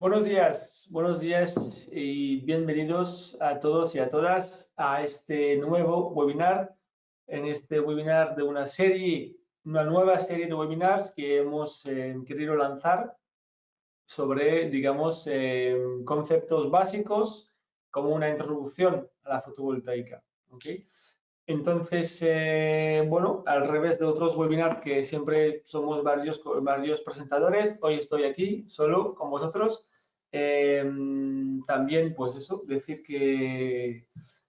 Buenos días y bienvenidos a todos y a todas a este nuevo webinar. En este webinar de una nueva serie de webinars que hemos querido lanzar sobre, digamos, conceptos básicos como una introducción a la fotovoltaica. ¿Okay? Entonces, bueno, al revés de otros webinars que siempre somos varios presentadores, hoy estoy aquí solo con vosotros. También, pues eso, decir que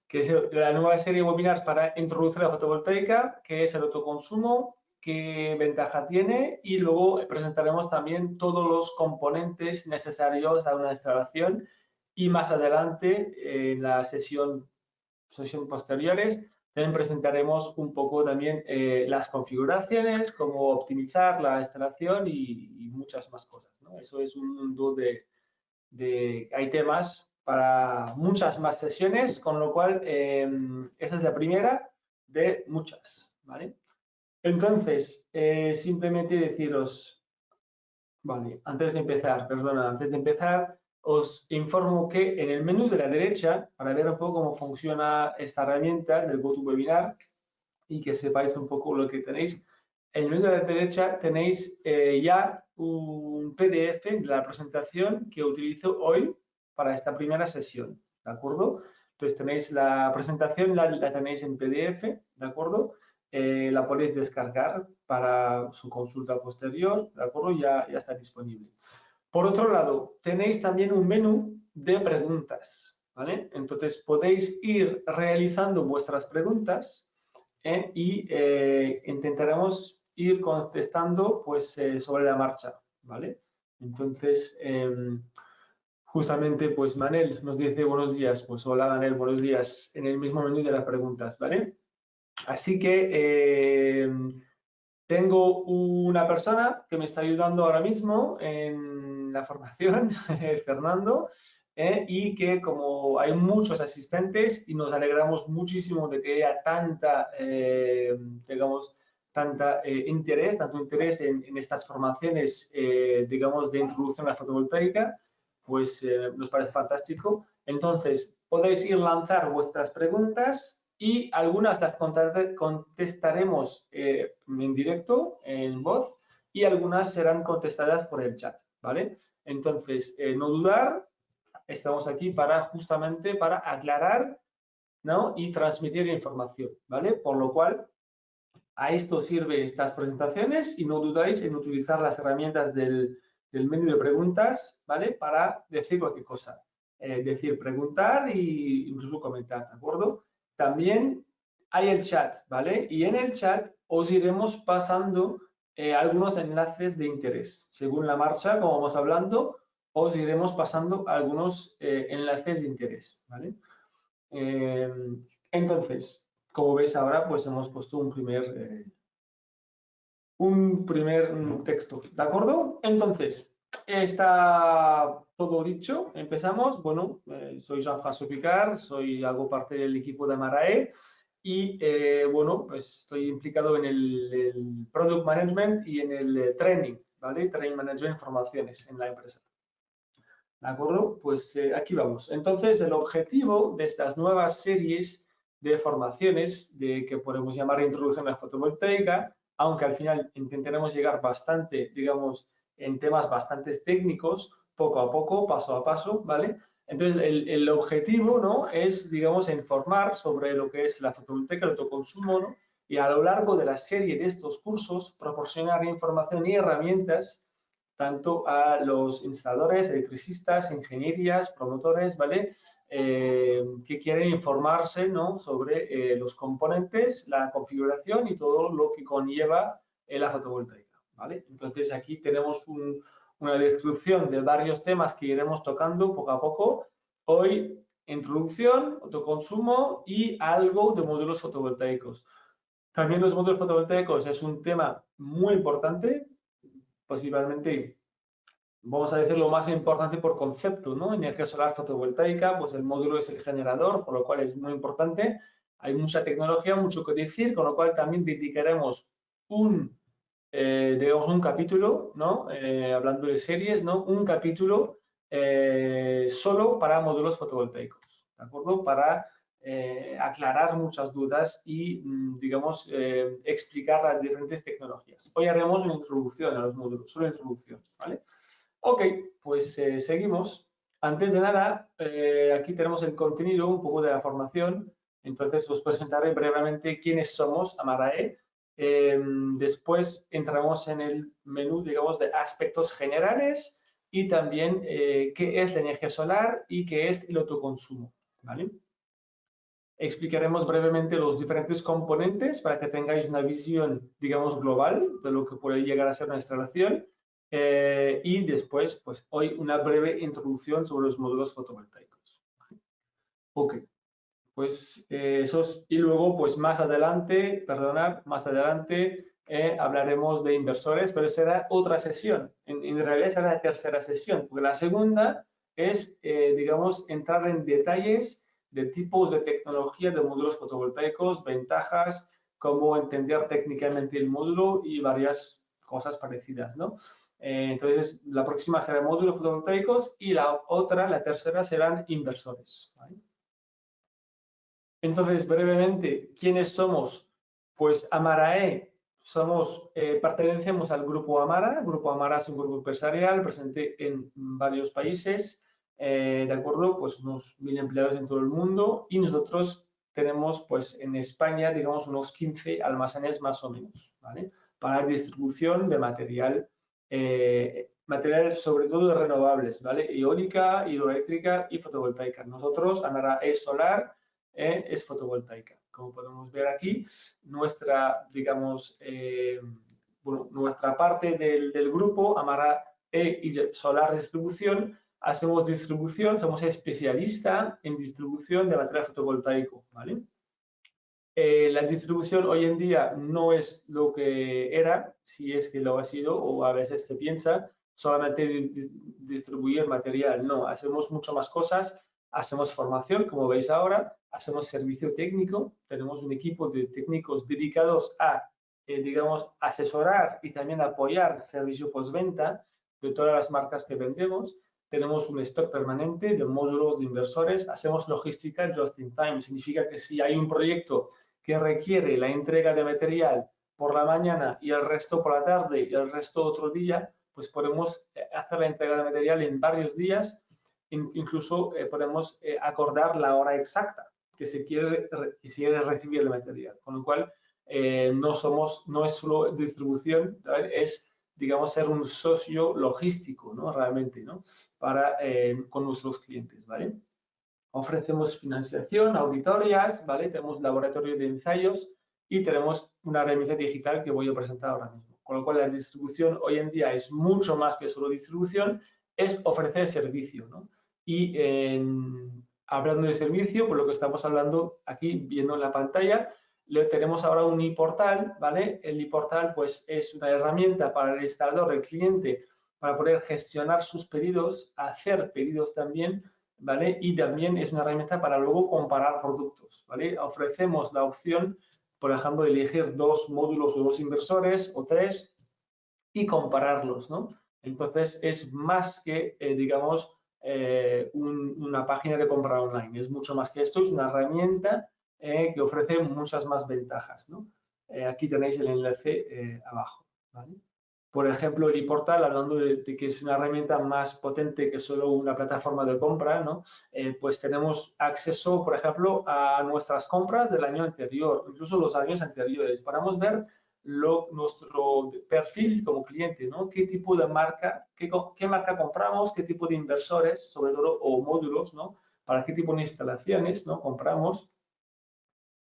es la nueva serie de webinars para introducir la fotovoltaica, qué es el autoconsumo, qué ventaja tiene y luego presentaremos también todos los componentes necesarios a una instalación y más adelante en la sesión posteriores también presentaremos un poco también las configuraciones, cómo optimizar la instalación y muchas más cosas, ¿no? Eso es un mundo hay temas para muchas más sesiones, con lo cual esa es la primera de muchas, ¿vale? Entonces, simplemente deciros, vale, antes de empezar, os informo que en el menú de la derecha, para ver un poco cómo funciona esta herramienta del GoToWebinar y que sepáis un poco lo que tenéis, en el menú de la derecha tenéis ya un PDF de la presentación que utilizo hoy para esta primera sesión, ¿de acuerdo? Entonces tenéis la presentación, la tenéis en PDF, ¿de acuerdo? La podéis descargar para su consulta posterior, ¿de acuerdo? Ya está disponible. Por otro lado, tenéis también un menú de preguntas, ¿vale? Entonces podéis ir realizando vuestras preguntas y intentaremos ir contestando pues sobre la marcha, ¿vale? Entonces, justamente pues Manel nos dice buenos días, pues hola Manel, buenos días, en el mismo menú de las preguntas, ¿vale? Así que tengo una persona que me está ayudando ahora mismo en la formación, Fernando, y que como hay muchos asistentes y nos alegramos muchísimo de que haya digamos, tanto interés en estas formaciones, digamos, de introducción a la fotovoltaica, pues nos parece fantástico. Entonces, podéis ir lanzar vuestras preguntas y algunas las contestaremos en directo, en voz, y algunas serán contestadas por el chat, ¿vale? Entonces, no dudar, estamos aquí justamente para aclarar, ¿no? Y transmitir información, ¿vale? Por lo cual, a esto sirven estas presentaciones y no dudáis en utilizar las herramientas del menú de preguntas, ¿vale? Para decir cualquier cosa. Decir, preguntar e incluso comentar, ¿de acuerdo? También hay el chat, ¿vale? Y en el chat os iremos pasando algunos enlaces de interés. Según la marcha, como vamos hablando, os iremos pasando algunos enlaces de interés, ¿vale? Entonces, como veis ahora, pues hemos puesto un primer texto, ¿de acuerdo? Entonces, está todo dicho, empezamos. Bueno, soy Jean-François Picard, hago parte del equipo de Amarae y, bueno, pues estoy implicado en el Product Management y en el Training, ¿vale? Training Management Formaciones en la empresa. ¿De acuerdo? Pues aquí vamos. Entonces, el objetivo de estas nuevas series de formaciones, que podemos llamar Introducción a la Fotovoltaica, aunque al final intentaremos llegar bastante, digamos, en temas bastante técnicos, poco a poco, paso a paso, ¿vale? Entonces, el objetivo, ¿no? Es, digamos, informar sobre lo que es la fotovoltaica, el autoconsumo, ¿no? Y a lo largo de la serie de estos cursos, proporcionar información y herramientas tanto a los instaladores, electricistas, ingenierías, promotores, ¿vale? Que quieren informarse, ¿no? Sobre los componentes, la configuración y todo lo que conlleva la fotovoltaica, ¿vale? Entonces aquí tenemos una descripción de varios temas que iremos tocando poco a poco. Hoy, introducción, autoconsumo y algo de módulos fotovoltaicos. También los módulos fotovoltaicos es un tema muy importante, posiblemente, vamos a decir, lo más importante por concepto, ¿no? Energía solar fotovoltaica, pues el módulo es el generador, por lo cual es muy importante. Hay mucha tecnología, mucho que decir, con lo cual también dedicaremos digamos, un capítulo, ¿no? Hablando de series, ¿no? Un capítulo solo para módulos fotovoltaicos, ¿de acuerdo? Para aclarar muchas dudas y, digamos, explicar las diferentes tecnologías. Hoy haremos una introducción a los módulos, solo introducción, ¿vale? Ok, pues seguimos. Antes de nada, aquí tenemos el contenido, un poco de la formación. Entonces, os presentaré brevemente quiénes somos, Amarae. Después entramos en el menú, digamos, de aspectos generales y también qué es la energía solar y qué es el autoconsumo, ¿vale? Explicaremos brevemente los diferentes componentes para que tengáis una visión, digamos, global de lo que puede llegar a ser una instalación. Y después, pues hoy una breve introducción sobre los módulos fotovoltaicos. Ok, pues eso es, y luego, pues más adelante, perdonad, más adelante hablaremos de inversores, pero será otra sesión. En realidad será la tercera sesión, porque la segunda es, digamos, entrar en detalles de tipos de tecnología de módulos fotovoltaicos, ventajas, cómo entender técnicamente el módulo y varias cosas parecidas, ¿no? Entonces, la próxima será módulos fotovoltaicos y la otra, la tercera, serán inversores, ¿vale? Entonces, brevemente, ¿quiénes somos? Pues Amarae, pertenecemos al Grupo Amara. El Grupo Amara es un grupo empresarial presente en varios países, ¿de acuerdo? Pues unos 1000 empleados en todo el mundo y nosotros tenemos, pues en España, digamos, unos 15 almacenes más o menos, ¿vale? Para distribución de material sobre todo de renovables, ¿vale? Eólica, hidroeléctrica y fotovoltaica. Nosotros, Amara es solar, es fotovoltaica. Como podemos ver aquí, nuestra, digamos, bueno, nuestra parte del grupo, Amara y Solar Distribución, hacemos distribución, somos especialistas en distribución de material fotovoltaico, ¿vale? La distribución hoy en día no es lo que era, si es que lo ha sido, o a veces se piensa solamente distribuir material. No, hacemos mucho más cosas, hacemos formación, como veis ahora, hacemos servicio técnico, tenemos un equipo de técnicos dedicados a, digamos, asesorar y también apoyar servicio postventa de todas las marcas que vendemos. Tenemos un stock permanente de módulos de inversores, hacemos logística just in time, significa que si hay un proyecto que requiere la entrega de material por la mañana y el resto por la tarde y el resto otro día, pues podemos hacer la entrega de material en varios días, incluso podemos acordar la hora exacta que se quiere recibir el material, con lo cual no es solo distribución, ¿sabes? Es, digamos, ser un socio logístico, ¿no? Realmente, ¿no? Para, con nuestros clientes, ¿vale? Ofrecemos financiación, auditorías, ¿vale? Tenemos laboratorio de ensayos y tenemos una herramienta digital que voy a presentar ahora mismo. Con lo cual, la distribución hoy en día es mucho más que solo distribución, es ofrecer servicio, ¿no? Y hablando de servicio, por lo que estamos hablando aquí, viendo en la pantalla, tenemos ahora un e-portal, ¿vale? El e-portal, pues, es una herramienta para el instalador, el cliente, para poder gestionar sus pedidos, hacer pedidos también, ¿vale? Y también es una herramienta para luego comparar productos, ¿vale? Ofrecemos la opción, por ejemplo, de elegir 2 módulos o 2 inversores o 3 y compararlos, ¿no? Entonces, es más que, digamos, una página de compra online. Es mucho más que esto, es una herramienta que ofrece muchas más ventajas, ¿no? Aquí tenéis el enlace abajo, ¿vale? Por ejemplo, el ePortal, hablando de que es una herramienta más potente que solo una plataforma de compra, ¿no? Pues tenemos acceso, por ejemplo, a nuestras compras del año anterior, incluso los años anteriores. Podemos ver nuestro perfil como cliente, ¿no? ¿Qué tipo de marca, qué marca compramos, qué tipo de inversores, sobre todo, o módulos, ¿no? Para qué tipo de instalaciones, ¿no? Compramos.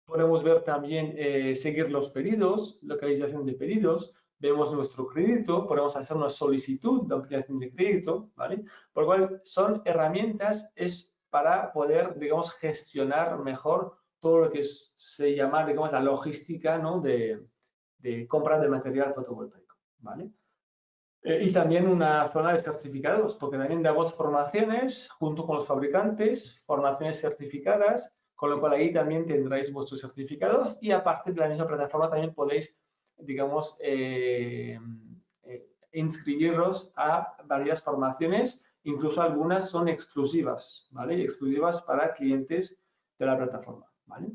Podemos ver también, seguir los pedidos, localización de pedidos, vemos nuestro crédito, podemos hacer una solicitud de ampliación de crédito, ¿vale? Por lo cual son herramientas para poder, digamos, gestionar mejor todo lo que se llama, digamos, la logística, ¿no? de compra de material fotovoltaico, ¿vale? Y también una zona de certificados, porque también damos formaciones junto con los fabricantes, formaciones certificadas, con lo cual ahí también tendréis vuestros certificados y aparte de la misma plataforma también podéis, digamos, inscribiros a varias formaciones incluso algunas son exclusivas, ¿vale? Exclusivas para clientes de la plataforma, ¿vale?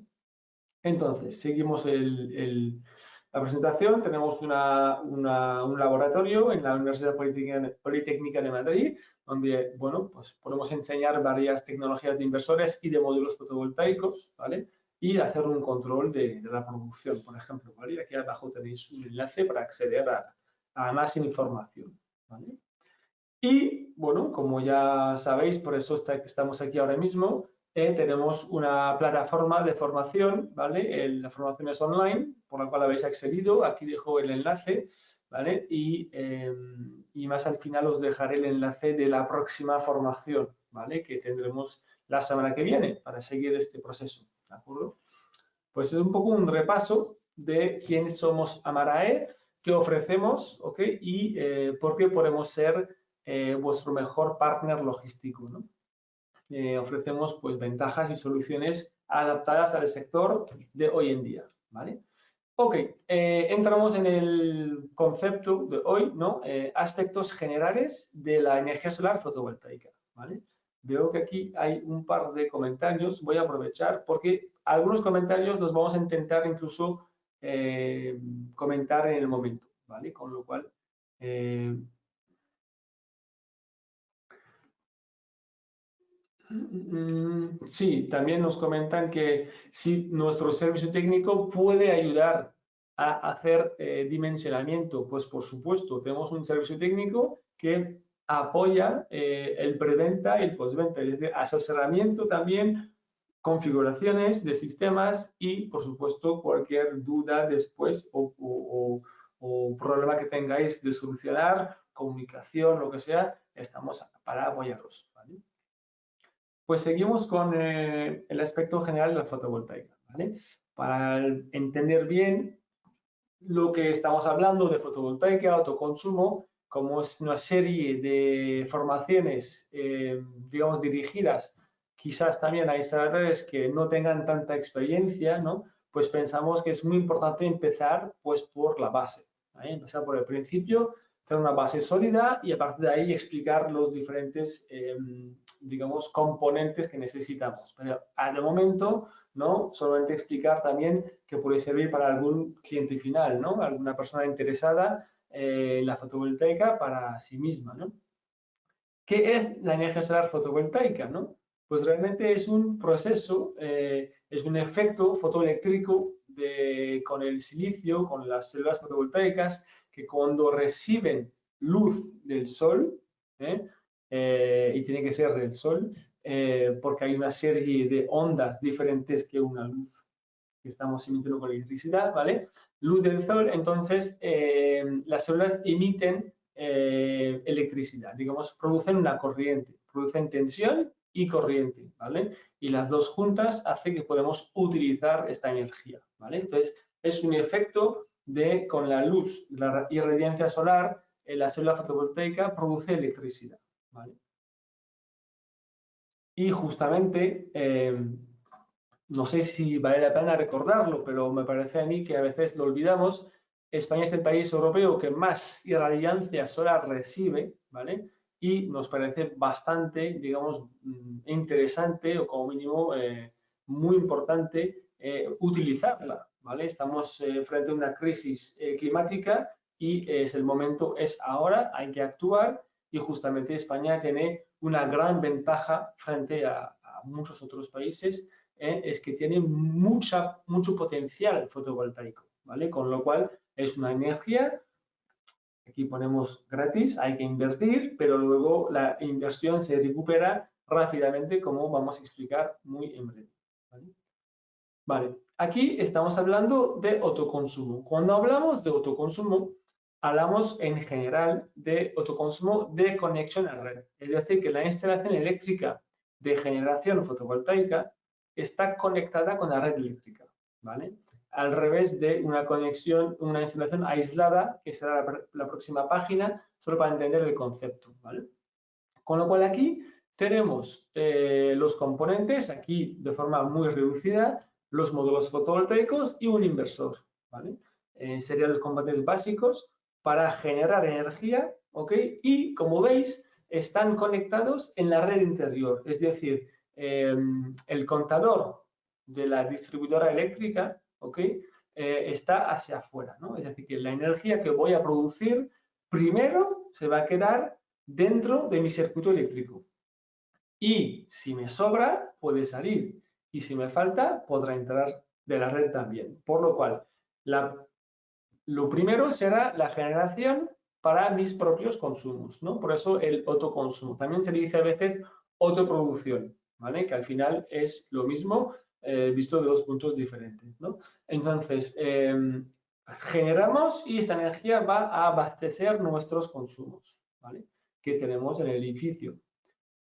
Entonces, seguimos la presentación. Tenemos un laboratorio en la Universidad Politécnica de Madrid, donde, bueno, pues podemos enseñar varias tecnologías de inversores y de módulos fotovoltaicos, ¿vale? Y hacer un control de la producción, por ejemplo, ¿vale? Y aquí abajo tenéis un enlace para acceder a más información, ¿vale? Y, bueno, como ya sabéis, por eso estamos aquí ahora mismo, tenemos una plataforma de formación, ¿vale? La formación es online, por la cual habéis accedido. Aquí dejo el enlace, ¿vale? Y más al final os dejaré el enlace de la próxima formación, ¿vale? Que tendremos la semana que viene para seguir este proceso, ¿de acuerdo? Pues es un poco un repaso de quién somos Amarae, qué ofrecemos, ¿ok? Y por qué podemos ser vuestro mejor partner logístico, ¿no? Ofrecemos pues ventajas y soluciones adaptadas al sector de hoy en día, ¿vale? Ok, entramos en el concepto de hoy, ¿no? Aspectos generales de la energía solar fotovoltaica, ¿vale? Veo que aquí hay un par de comentarios, voy a aprovechar porque algunos comentarios los vamos a intentar incluso comentar en el momento, ¿vale? Con lo cual, sí, también nos comentan que si nuestro servicio técnico puede ayudar a hacer dimensionamiento, pues por supuesto, tenemos un servicio técnico que apoya el preventa y el postventa, es decir, asesoramiento también, configuraciones de sistemas y, por supuesto, cualquier duda después o problema que tengáis de solucionar, comunicación, lo que sea, estamos para apoyaros, ¿vale? Pues seguimos con el aspecto general de la fotovoltaica, ¿vale? Para entender bien lo que estamos hablando de fotovoltaica, autoconsumo, como es una serie de formaciones, digamos, dirigidas quizás también a instaladores que no tengan tanta experiencia, ¿no? Pues pensamos que es muy importante empezar pues por la base, ¿vale? Empezar por el principio, hacer una base sólida y a partir de ahí explicar los diferentes, digamos, componentes que necesitamos. Pero de momento, ¿no? Solamente explicar también que puede servir para algún cliente final, ¿no? Alguna persona interesada en la fotovoltaica para sí misma, ¿no? ¿Qué es la energía solar fotovoltaica, no? Pues realmente es un proceso, es un efecto fotoeléctrico con el silicio, con las células fotovoltaicas, que cuando reciben luz del sol, y tiene que ser del sol, porque hay una serie de ondas diferentes que una luz que estamos emitiendo con electricidad, ¿vale? Luz del sol, entonces las células emiten electricidad, digamos, producen una corriente, producen tensión y corriente, ¿vale? Y las dos juntas hacen que podamos utilizar esta energía, ¿vale? Entonces, es un efecto de, con la luz, la irradiancia solar, la célula fotovoltaica produce electricidad, ¿vale? Y justamente, no sé si vale la pena recordarlo, pero me parece a mí que a veces lo olvidamos. España es el país europeo que más irradiancia solar recibe, ¿vale? Y nos parece bastante, digamos, interesante o como mínimo muy importante utilizarla, ¿vale? Estamos frente a una crisis climática y es el momento, es ahora, hay que actuar y justamente España tiene una gran ventaja frente a muchos otros países, es que tiene mucho potencial fotovoltaico, ¿vale? Con lo cual es una energía, aquí ponemos gratis, hay que invertir, pero luego la inversión se recupera rápidamente, como vamos a explicar muy en breve, ¿vale? Vale, aquí estamos hablando de autoconsumo. Cuando hablamos de autoconsumo, hablamos en general de autoconsumo de conexión a red. Es decir, que la instalación eléctrica de generación fotovoltaica está conectada con la red eléctrica, ¿vale? Al revés de una conexión, una instalación aislada, que será la próxima página, solo para entender el concepto, ¿vale? Con lo cual aquí tenemos los componentes, aquí de forma muy reducida, los módulos fotovoltaicos y un inversor, ¿vale? Serían los componentes básicos para generar energía, ¿ok? Y como veis, están conectados en la red interior, es decir, el contador de la distribuidora eléctrica, ¿ok? Está hacia afuera, ¿no? Es decir, que la energía que voy a producir primero se va a quedar dentro de mi circuito eléctrico. Y si me sobra, puede salir. Y si me falta, podrá entrar de la red también. Por lo cual, lo primero será la generación para mis propios consumos, ¿no? Por eso el autoconsumo. También se le dice a veces autoproducción, ¿vale? Que al final es lo mismo, visto de dos puntos diferentes, ¿no? Entonces, generamos y esta energía va a abastecer nuestros consumos, ¿vale? Que tenemos en el edificio.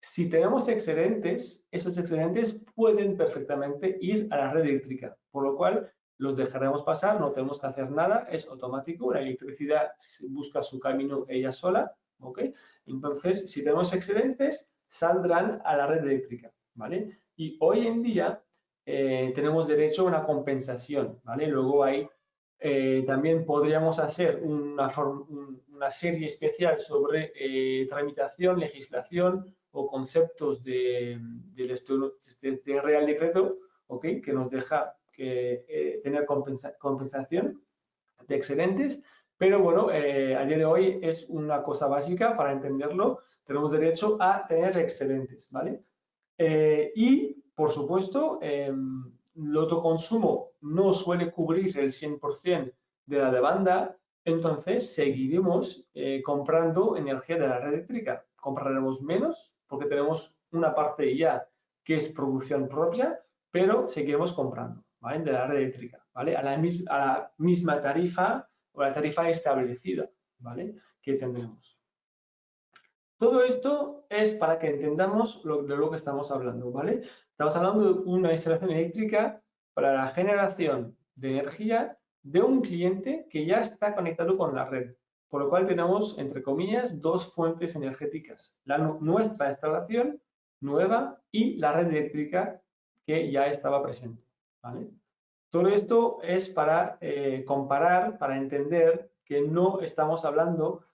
Si tenemos excedentes, esos excedentes pueden perfectamente ir a la red eléctrica, por lo cual los dejaremos pasar, no tenemos que hacer nada, es automático, la electricidad busca su camino ella sola, ¿ok? Entonces, si tenemos excedentes, saldrán a la red eléctrica, ¿vale? Y hoy en día tenemos derecho a una compensación, ¿vale? Luego hay, también podríamos hacer una serie especial sobre tramitación, legislación o conceptos de Real Decreto, ¿okay? Que nos deja tener compensación de excedentes, pero bueno, a día de hoy es una cosa básica para entenderlo, tenemos derecho a tener excedentes, ¿vale? Y, por supuesto, el autoconsumo no suele cubrir el 100% de la demanda, entonces seguiremos comprando energía de la red eléctrica. Compraremos menos porque tenemos una parte ya que es producción propia, pero seguiremos comprando, ¿vale? De la red eléctrica, ¿vale? A la misma tarifa o la tarifa establecida, ¿vale? Que tendremos. Todo esto es para que entendamos de lo que estamos hablando, ¿vale? Estamos hablando de una instalación eléctrica para la generación de energía de un cliente que ya está conectado con la red, por lo cual tenemos, entre comillas, dos fuentes energéticas, nuestra instalación nueva y la red eléctrica que ya estaba presente, ¿vale? Todo esto es para comparar, para entender que no estamos hablando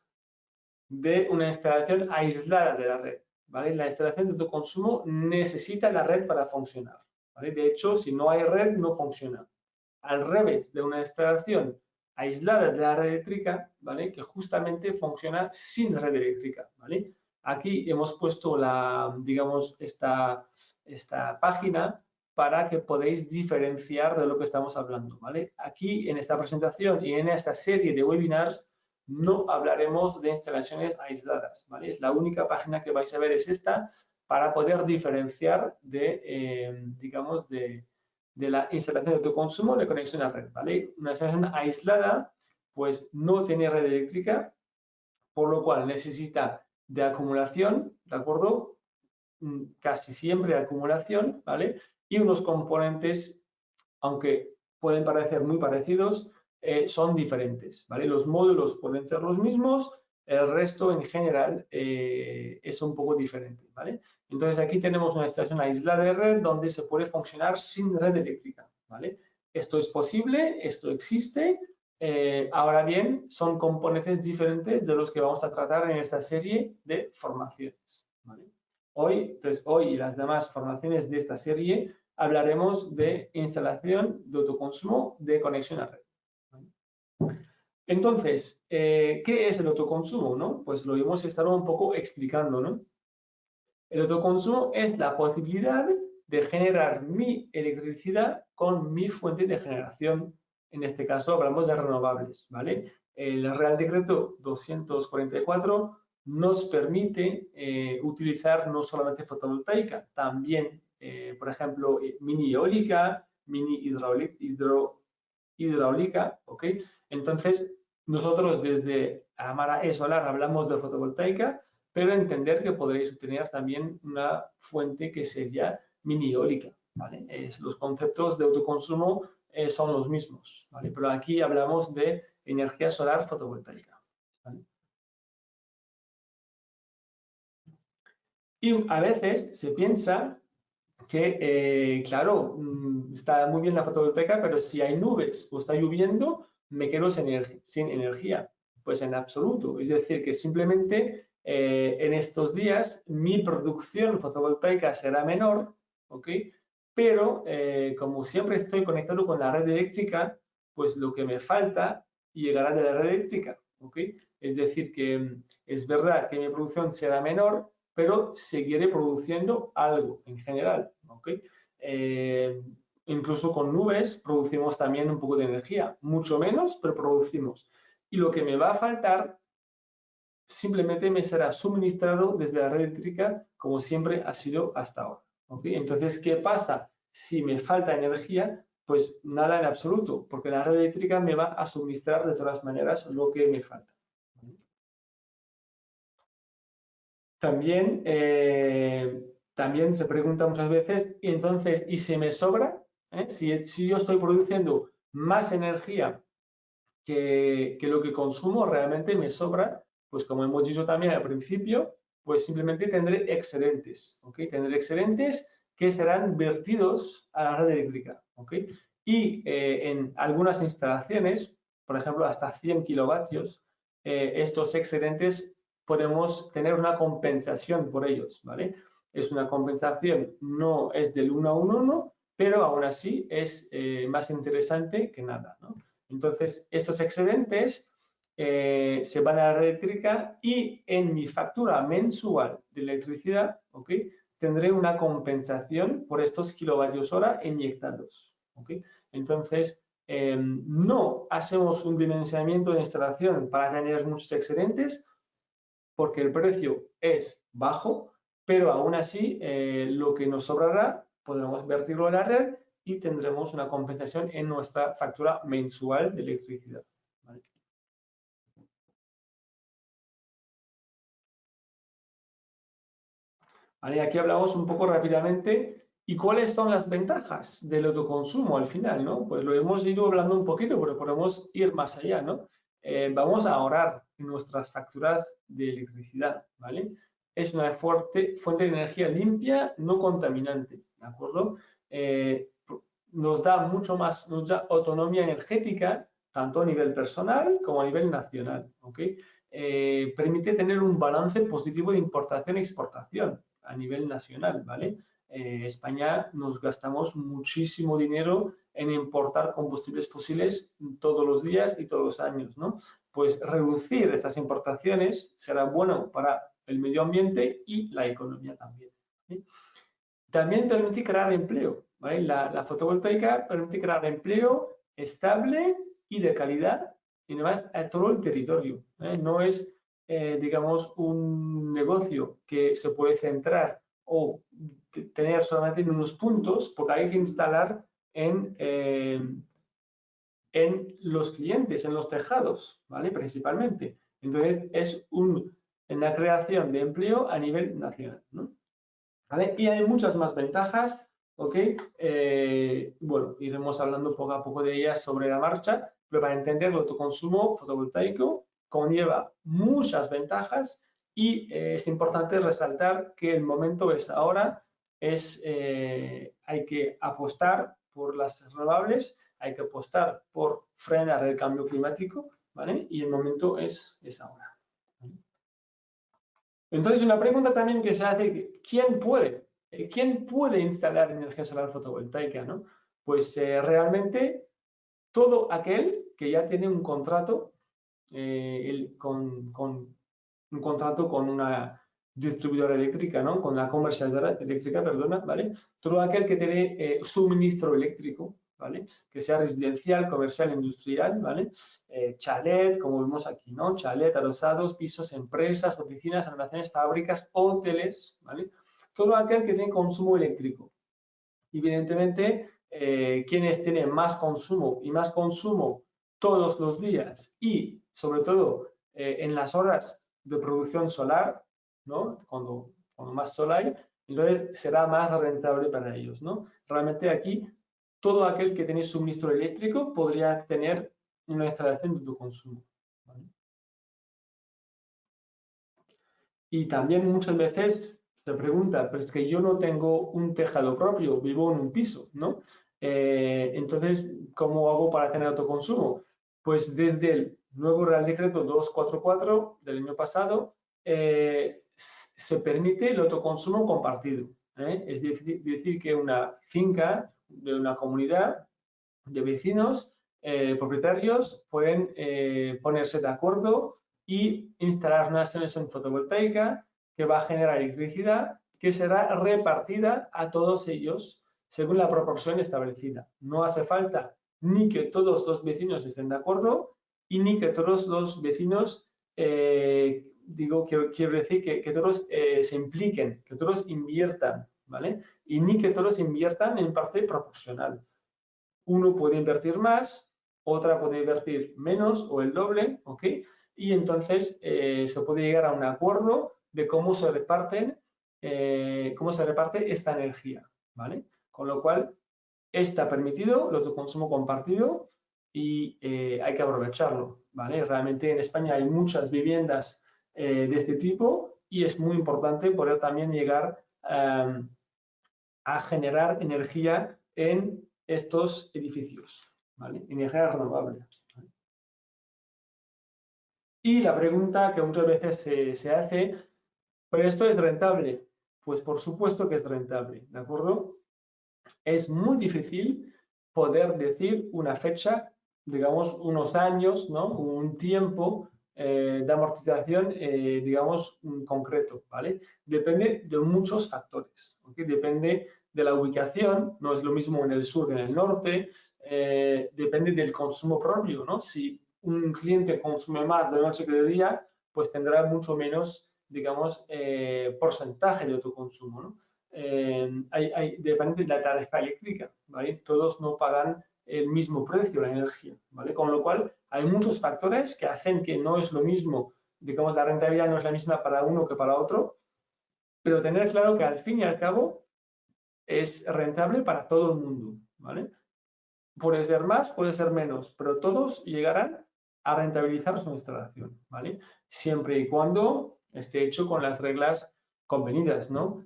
de una instalación aislada de la red, ¿vale? La instalación de autoconsumo necesita la red para funcionar, ¿vale? De hecho, si no hay red, no funciona. Al revés de una instalación aislada de la red eléctrica, ¿vale? Que justamente funciona sin red eléctrica, ¿vale? Aquí hemos puesto digamos, esta página para que podáis diferenciar de lo que estamos hablando, ¿vale? Aquí en esta presentación y en esta serie de webinars no hablaremos de instalaciones aisladas, ¿vale? Es la única página que vais a ver es esta para poder diferenciar digamos, de la instalación de autoconsumo de conexión a red, ¿vale? Una instalación aislada, pues no tiene red eléctrica, por lo cual necesita de acumulación, ¿de acuerdo? Casi siempre acumulación, ¿vale? Y unos componentes, aunque pueden parecer muy parecidos, son diferentes, ¿vale? Los módulos pueden ser los mismos, el resto en general es un poco diferente, ¿vale? Entonces aquí tenemos una instalación aislada de red donde se puede funcionar sin red eléctrica, ¿vale? Esto es posible, esto existe, ahora bien, son componentes diferentes de los que vamos a tratar en esta serie de formaciones, ¿vale? Hoy y las demás formaciones de esta serie hablaremos de instalación de autoconsumo de conexión a red. Entonces, ¿qué es el autoconsumo? ¿No? Pues lo hemos estado un poco explicando, ¿no? El autoconsumo es la posibilidad de generar mi electricidad con mi fuente de generación. En este caso hablamos de renovables, ¿vale? El Real Decreto 244 nos permite utilizar no solamente fotovoltaica, también, por ejemplo, mini eólica, mini hidráulica, ¿ok? Entonces, nosotros desde Amara Solar hablamos de fotovoltaica, pero entender que podréis obtener también una fuente que sería mini eólica, ¿vale? Los conceptos de autoconsumo son los mismos, ¿vale? Pero aquí hablamos de energía solar fotovoltaica, ¿vale? Y a veces se piensa que, claro, está muy bien la fotovoltaica, pero si hay nubes o está lloviendo, me quedo sin energía. Pues en absoluto. Es decir, que simplemente en estos días mi producción fotovoltaica será menor, ¿ok? Pero como siempre estoy conectado con la red eléctrica, pues lo que me falta llegará de la red eléctrica, ¿ok? Es decir, que es verdad que mi producción será menor, pero seguiré produciendo algo en general, ¿ok? Incluso con nubes producimos también un poco de energía, mucho menos, pero producimos. Y lo que me va a faltar simplemente me será suministrado desde la red eléctrica como siempre ha sido hasta ahora. ¿Okay? Entonces, ¿qué pasa si me falta energía? Pues nada en absoluto, porque la red eléctrica me va a suministrar de todas maneras lo que me falta. También, también se pregunta muchas veces, y entonces, ¿y si me sobra? Si yo estoy produciendo más energía que lo que consumo, realmente me sobra, pues como hemos dicho también al principio, pues simplemente tendré excedentes, ¿ok? Tendré excedentes que serán vertidos a la red eléctrica, ¿ok? Y en algunas instalaciones, por ejemplo, hasta 100 kilovatios, estos excedentes podemos tener una compensación por ellos, ¿vale? Es una compensación, no es del 1 a 1, pero aún así es más interesante que nada, ¿no? Entonces, estos excedentes se van a la red eléctrica y en mi factura mensual de electricidad, ¿ok? Tendré una compensación por estos kilovatios hora inyectados, ¿ok? Entonces, no hacemos un dimensionamiento de instalación para tener muchos excedentes porque el precio es bajo, pero aún así lo que nos sobrará podremos vertirlo en la red y tendremos una compensación en nuestra factura mensual de electricidad. ¿Vale? Vale, aquí hablamos un poco rápidamente y cuáles son las ventajas del autoconsumo al final, ¿no? Pues lo hemos ido hablando un poquito, pero podemos ir más allá, ¿no? Vamos a ahorrar en nuestras facturas de electricidad, ¿vale? Es una fuente de energía limpia, no contaminante, ¿de acuerdo? Nos da mucho más, nos da autonomía energética, tanto a nivel personal como a nivel nacional, ¿ok? Permite tener un balance positivo de importación y exportación a nivel nacional, ¿vale? España nos gastamos muchísimo dinero en importar combustibles fósiles todos los días y todos los años, ¿no? Pues reducir estas importaciones será bueno para el medio ambiente y la economía también. ¿Sí? También permite crear empleo, ¿vale? La fotovoltaica permite crear empleo estable y de calidad y además a todo el territorio. No es, digamos, un negocio que se puede centrar o tener solamente en unos puntos porque hay que instalar en los clientes, en los tejados, ¿vale? Principalmente. Entonces, es una creación de empleo a nivel nacional, ¿no? ¿Vale? Y hay muchas más ventajas, ¿ok? Bueno, iremos hablando poco a poco de ellas sobre la marcha, pero para entender el autoconsumo fotovoltaico conlleva muchas ventajas y es importante resaltar que el momento es ahora, hay que apostar por las renovables, hay que apostar por frenar el cambio climático, ¿vale? Y el momento es ahora. Entonces, una pregunta también que se hace, ¿quién puede instalar energía solar fotovoltaica? ¿No? Pues realmente todo aquel que ya tiene un contrato con un contrato con una distribuidora eléctrica, ¿no? Con la comercializadora eléctrica, perdona, ¿vale? Todo aquel que tiene suministro eléctrico, ¿vale? Que sea residencial, comercial, industrial, ¿vale? Chalet, como vemos aquí, ¿no? Chalet, adosados, pisos, empresas, oficinas, almacenes, fábricas, hoteles, ¿vale? Todo aquel que tiene consumo eléctrico. Evidentemente, quienes tienen más consumo todos los días y sobre todo en las horas de producción solar, ¿no? Cuando más sol hay, entonces será más rentable para ellos, ¿no? Realmente aquí todo aquel que tiene suministro eléctrico podría tener una instalación de autoconsumo, ¿vale? Y también muchas veces se pregunta, pero es que yo no tengo un tejado propio, vivo en un piso, ¿no? Entonces, ¿cómo hago para tener autoconsumo? Pues desde el nuevo Real Decreto 244 del año pasado, se permite el autoconsumo compartido. Es decir, que una finca de una comunidad de vecinos propietarios pueden ponerse de acuerdo y instalar una instalación fotovoltaica que va a generar electricidad que será repartida a todos ellos según la proporción establecida. No hace falta ni que todos los vecinos estén de acuerdo y ni que todos los vecinos, quiero decir que todos se impliquen, que todos inviertan, ¿vale? Y ni que todos inviertan en parte proporcional. Uno puede invertir más, otra puede invertir menos o el doble, ¿ok? Y entonces se puede llegar a un acuerdo de cómo se reparte esta energía, ¿vale? Con lo cual, está permitido el autoconsumo compartido y hay que aprovecharlo, ¿vale? Realmente en España hay muchas viviendas de este tipo y es muy importante poder también llegar a generar energía en estos edificios, ¿vale? Energía renovable. ¿Vale? Y la pregunta que muchas veces se hace, ¿pero esto es rentable? Pues por supuesto que es rentable, ¿de acuerdo? Es muy difícil poder decir una fecha, digamos, unos años, ¿no? Un tiempo de amortización, digamos, concreto, ¿vale? Depende de muchos factores, ¿okay? Depende de la ubicación, no es lo mismo en el sur que en el norte, depende del consumo propio, ¿no? Si un cliente consume más de noche que de día, pues tendrá mucho menos, digamos, porcentaje de autoconsumo, ¿no? Depende de la tarifa eléctrica, ¿vale? Todos no pagan el mismo precio la energía, ¿vale? Con lo cual, hay muchos factores que hacen que no es lo mismo, digamos, la rentabilidad no es la misma para uno que para otro, pero tener claro que al fin y al cabo es rentable para todo el mundo, ¿vale? Puede ser más, puede ser menos, pero todos llegarán a rentabilizar su instalación, ¿vale? Siempre y cuando esté hecho con las reglas convenidas, ¿no?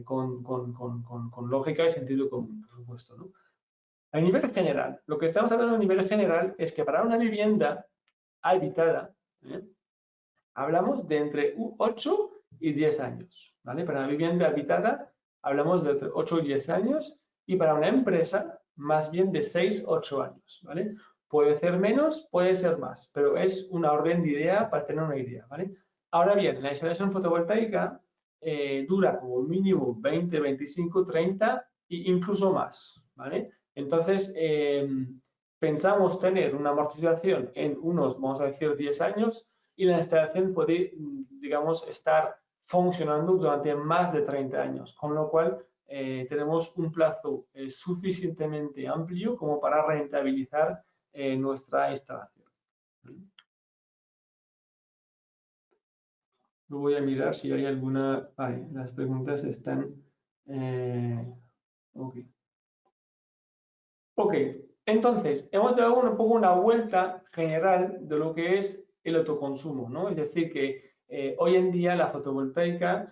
Con lógica y sentido común, por supuesto, ¿no? A nivel general, lo que estamos hablando a nivel general es que para una vivienda habitada, hablamos de entre 8 y 10 años, ¿vale? Para una vivienda habitada hablamos de entre 8 y 10 años y para una empresa más bien de 6 8 años, ¿vale? Puede ser menos, puede ser más, pero es una orden de idea para tener una idea, ¿vale? Ahora bien, la instalación fotovoltaica dura como mínimo 20, 25, 30 e incluso más, ¿vale? Entonces, pensamos tener una amortización en unos, vamos a decir, 10 años y la instalación puede, digamos, estar funcionando durante más de 30 años, con lo cual tenemos un plazo suficientemente amplio como para rentabilizar nuestra instalación. Lo voy a mirar si hay alguna. Vale, las preguntas están. Ok. Ok, entonces, hemos dado un poco una vuelta general de lo que es el autoconsumo, ¿no? Es decir, que hoy en día la fotovoltaica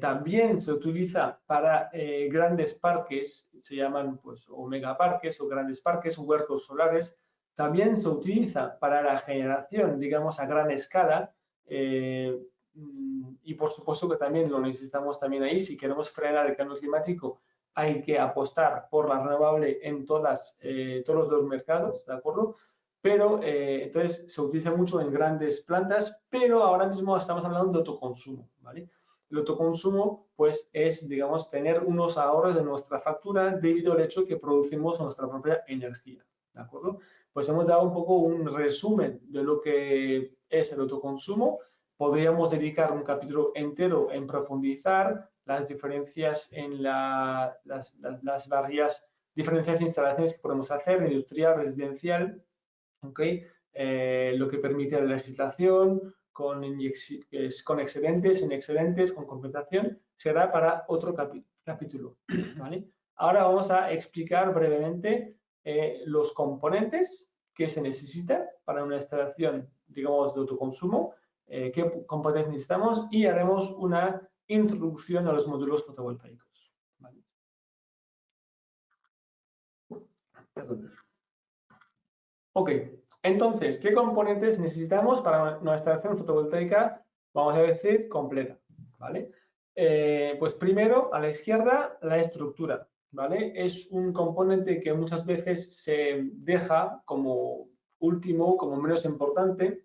también se utiliza para grandes parques, se llaman pues o megaparques o grandes parques o huertos solares, también se utiliza para la generación, digamos, a gran escala, y por supuesto que también lo necesitamos también ahí si queremos frenar el cambio climático hay que apostar por la renovable en todos los mercados, ¿de acuerdo? Pero entonces se utiliza mucho en grandes plantas, pero ahora mismo estamos hablando de autoconsumo, ¿vale? El autoconsumo, pues, es, digamos, tener unos ahorros de nuestra factura debido al hecho que producimos nuestra propia energía, ¿de acuerdo? Pues hemos dado un poco un resumen de lo que es el autoconsumo. Podríamos dedicar un capítulo entero en profundizar las diferencias en las varias diferencias de instalaciones que podemos hacer, industrial, residencial, ¿okay? Lo que permite la legislación, con excedentes, sin excedentes, con compensación, será para otro capítulo, ¿vale? Ahora vamos a explicar brevemente los componentes que se necesitan para una instalación, digamos, de autoconsumo, qué componentes necesitamos y haremos una introducción a los módulos fotovoltaicos. ¿Vale? Ok, entonces, ¿qué componentes necesitamos para nuestra instalación fotovoltaica vamos a decir completa, ¿vale? Pues primero, a la izquierda, la estructura, ¿vale? Es un componente que muchas veces se deja como último, como menos importante,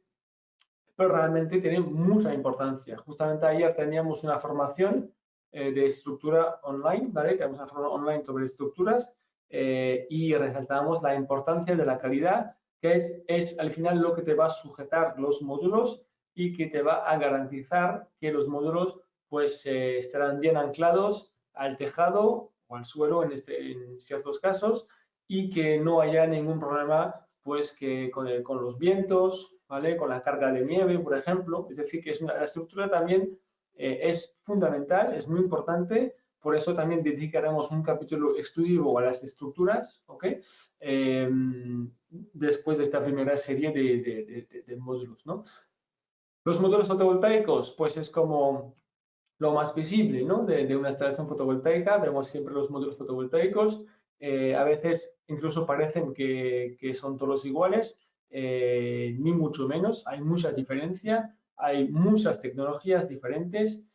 pero realmente tiene mucha importancia. Justamente ayer teníamos una formación de estructura online, ¿vale? Tenemos una formación online sobre estructuras y resaltamos la importancia de la calidad, que es al final lo que te va a sujetar los módulos y que te va a garantizar que los módulos pues estarán bien anclados al tejado o al suelo en ciertos casos y que no haya ningún problema pues que con los vientos, ¿vale? Con la carga de nieve, por ejemplo. Es decir, que la estructura también es fundamental, es muy importante. Por eso también dedicaremos un capítulo exclusivo a las estructuras, ¿ok? Después de esta primera serie de módulos, ¿no? Los módulos fotovoltaicos, pues es como lo más visible, ¿no? de una instalación fotovoltaica. Vemos siempre los módulos fotovoltaicos. A veces incluso parecen que son todos iguales, ni mucho menos. Hay mucha diferencia, hay muchas tecnologías diferentes,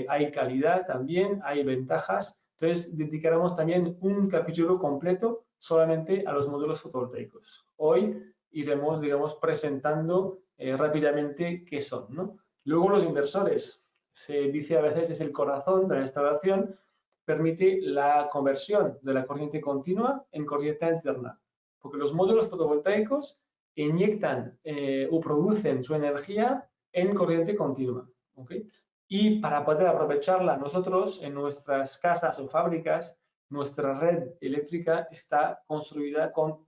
hay calidad también, hay ventajas. Entonces, dedicaremos también un capítulo completo solamente a los módulos fotovoltaicos. Hoy iremos, digamos, presentando rápidamente qué son, ¿no? Luego los inversores. Se dice a veces es el corazón de la instalación, permite la conversión de la corriente continua en corriente alterna, porque los módulos fotovoltaicos inyectan o producen su energía en corriente continua, ¿okay? Y para poder aprovecharla nosotros en nuestras casas o fábricas, nuestra red eléctrica está construida con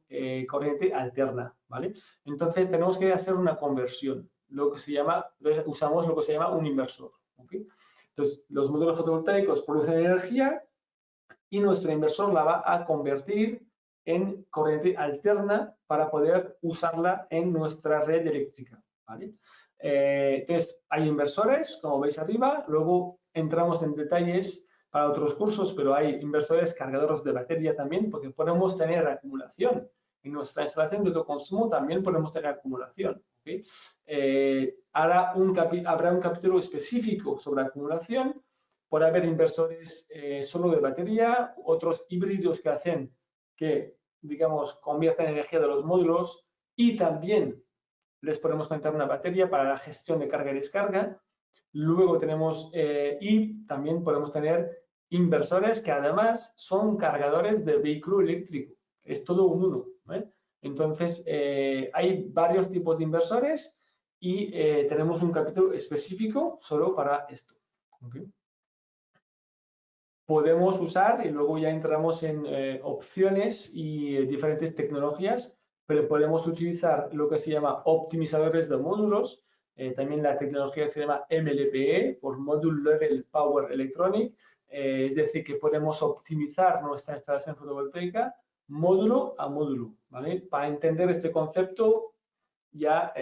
corriente alterna, ¿vale? Entonces tenemos que hacer una conversión, lo que se llama, usamos lo que se llama un inversor, ¿okay? Entonces los módulos fotovoltaicos producen energía y nuestro inversor la va a convertir en corriente alterna para poder usarla en nuestra red eléctrica, ¿vale? Entonces, hay inversores, como veis arriba, luego entramos en detalles para otros cursos, pero hay inversores cargadores de batería también, porque podemos tener acumulación. En nuestra instalación de autoconsumo también podemos tener acumulación, ¿okay? Habrá un capítulo específico sobre acumulación. Puede haber inversores solo de batería, otros híbridos que hacen que, digamos, convierten energía de los módulos y también les podemos conectar una batería para la gestión de carga y descarga. Luego tenemos, y también podemos tener inversores que además son cargadores de vehículo eléctrico. Es todo un uno, ¿eh? Entonces, hay varios tipos de inversores y tenemos un capítulo específico solo para esto, ¿okay? Podemos usar, y luego ya entramos en opciones y diferentes tecnologías, pero podemos utilizar lo que se llama optimizadores de módulos, también la tecnología que se llama MLPE, por Module Level Power Electronic, es decir, que podemos optimizar nuestra instalación fotovoltaica módulo a módulo, ¿vale? Para entender este concepto, ya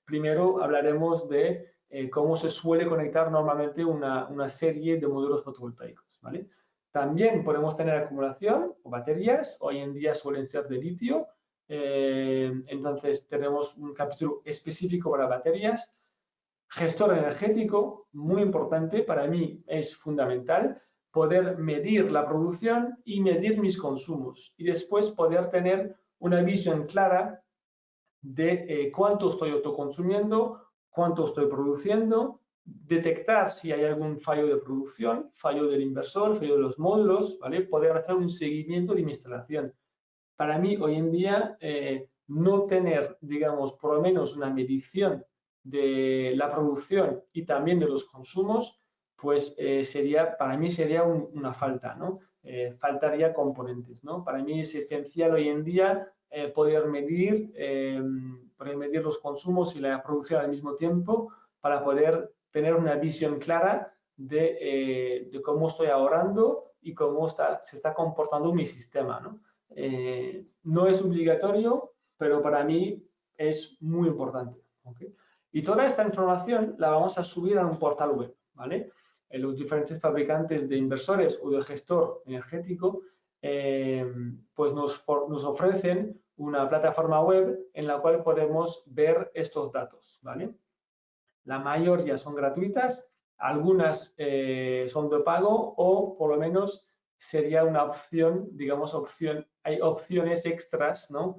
primero hablaremos de cómo se suele conectar normalmente una serie de módulos fotovoltaicos, ¿vale? También podemos tener acumulación o baterías, hoy en día suelen ser de litio, entonces tenemos un capítulo específico para baterías. Gestor energético, muy importante, para mí es fundamental poder medir la producción y medir mis consumos y después poder tener una visión clara de cuánto estoy autoconsumiendo, cuánto estoy produciendo, detectar si hay algún fallo de producción, fallo del inversor, fallo de los módulos, ¿vale? Poder hacer un seguimiento de mi instalación. Para mí, hoy en día, no tener, digamos, por lo menos una medición de la producción y también de los consumos, pues para mí sería una falta, ¿no? Faltaría componentes, ¿no? Para mí es esencial hoy en día poder medir los consumos y la producción al mismo tiempo para poder tener una visión clara de cómo estoy ahorrando y cómo se está comportando mi sistema, ¿no? No es obligatorio, pero para mí es muy importante, ¿okay? Y toda esta información la vamos a subir a un portal web, ¿vale? Los diferentes fabricantes de inversores o de gestor energético pues nos ofrecen una plataforma web en la cual podemos ver estos datos, ¿vale? La mayoría son gratuitas, algunas son de pago o por lo menos sería una opción, digamos, hay opciones extras, ¿no?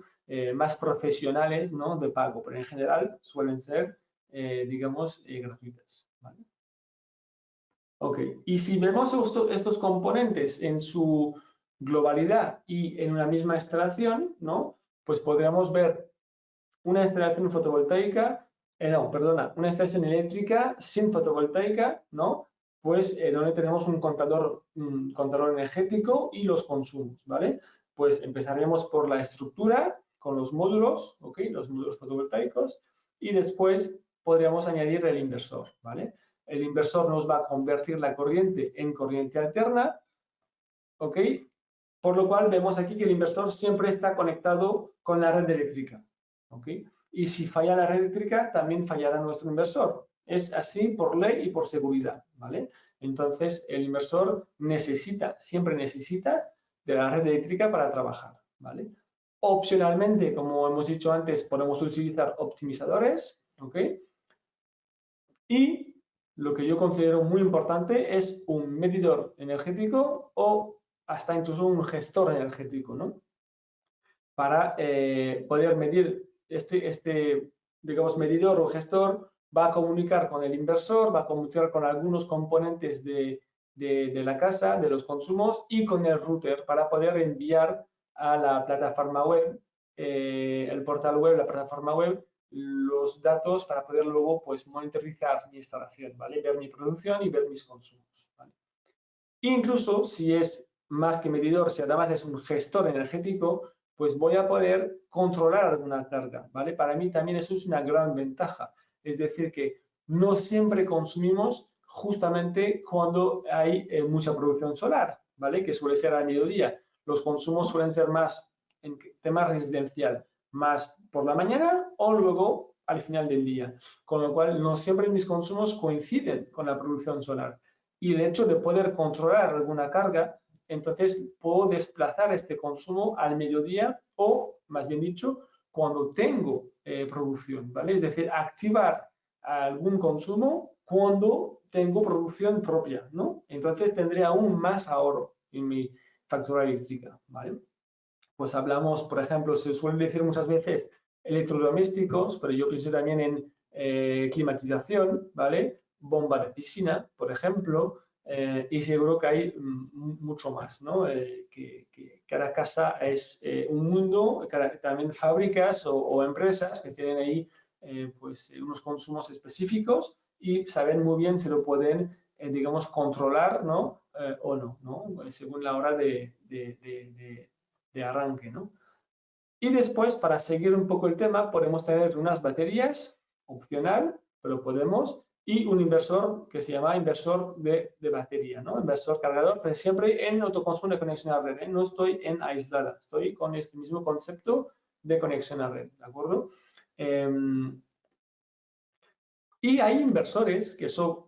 Más profesionales, ¿no? De pago, pero en general suelen ser, digamos, gratuitas. ¿Vale? Ok, y si vemos estos componentes en su globalidad y en una misma instalación, ¿no? Pues podríamos ver una instalación fotovoltaica, no, perdona, una instalación eléctrica sin fotovoltaica, ¿no? Pues donde tenemos un contador energético y los consumos, ¿vale? Pues empezaremos por la estructura con los módulos, ¿ok? Los módulos fotovoltaicos y después podríamos añadir el inversor, ¿vale? El inversor nos va a convertir la corriente en corriente alterna, ¿ok? Por lo cual vemos aquí que el inversor siempre está conectado con la red eléctrica, ¿ok? Y si falla la red eléctrica, también fallará nuestro inversor. Es así por ley y por seguridad, ¿vale? Entonces, el inversor siempre necesita de la red eléctrica para trabajar, ¿vale? Opcionalmente, como hemos dicho antes, podemos utilizar optimizadores, ¿ok? Y lo que yo considero muy importante es un medidor energético o hasta incluso un gestor energético, ¿no? Para poder medir digamos, medidor o gestor va a comunicar con el inversor, va a comunicar con algunos componentes de la casa, de los consumos y con el router para poder enviar a la plataforma web, el portal web, la plataforma web, los datos para poder luego pues monitorizar mi instalación, ¿vale? Ver mi producción y ver mis consumos, ¿vale? Incluso si es más que medidor, si además es un gestor energético, pues voy a poder controlar alguna carga, ¿vale? Para mí también eso es una gran ventaja. Es decir, que no siempre consumimos justamente cuando hay mucha producción solar, ¿vale? Que suele ser al mediodía. Los consumos suelen ser más en tema residencial, más por la mañana o luego al final del día. Con lo cual, no siempre mis consumos coinciden con la producción solar. Y el hecho de poder controlar alguna carga, entonces puedo desplazar este consumo al mediodía o, más bien dicho, cuando tengo producción, ¿vale? Es decir, activar algún consumo cuando tengo producción propia, ¿no? Entonces tendré aún más ahorro en mi factura eléctrica, ¿vale? Pues hablamos, por ejemplo, se suelen decir muchas veces electrodomésticos, pero yo pienso también en climatización, ¿vale? Bomba de piscina, por ejemplo, y seguro que hay mucho más, ¿no? Que cada casa es un mundo, también fábricas o empresas que tienen ahí pues unos consumos específicos y saben muy bien si lo pueden, digamos, controlar, ¿no? O no, ¿no? Según la hora de arranque, ¿no? Y después, para seguir un poco el tema, podemos tener unas baterías, opcional, pero podemos, y un inversor que se llama inversor de batería, ¿no? Inversor cargador, pero siempre en autoconsumo de conexión a red, ¿eh? No estoy en aislada, estoy con este mismo concepto de conexión a red, ¿de acuerdo? Y hay inversores que son,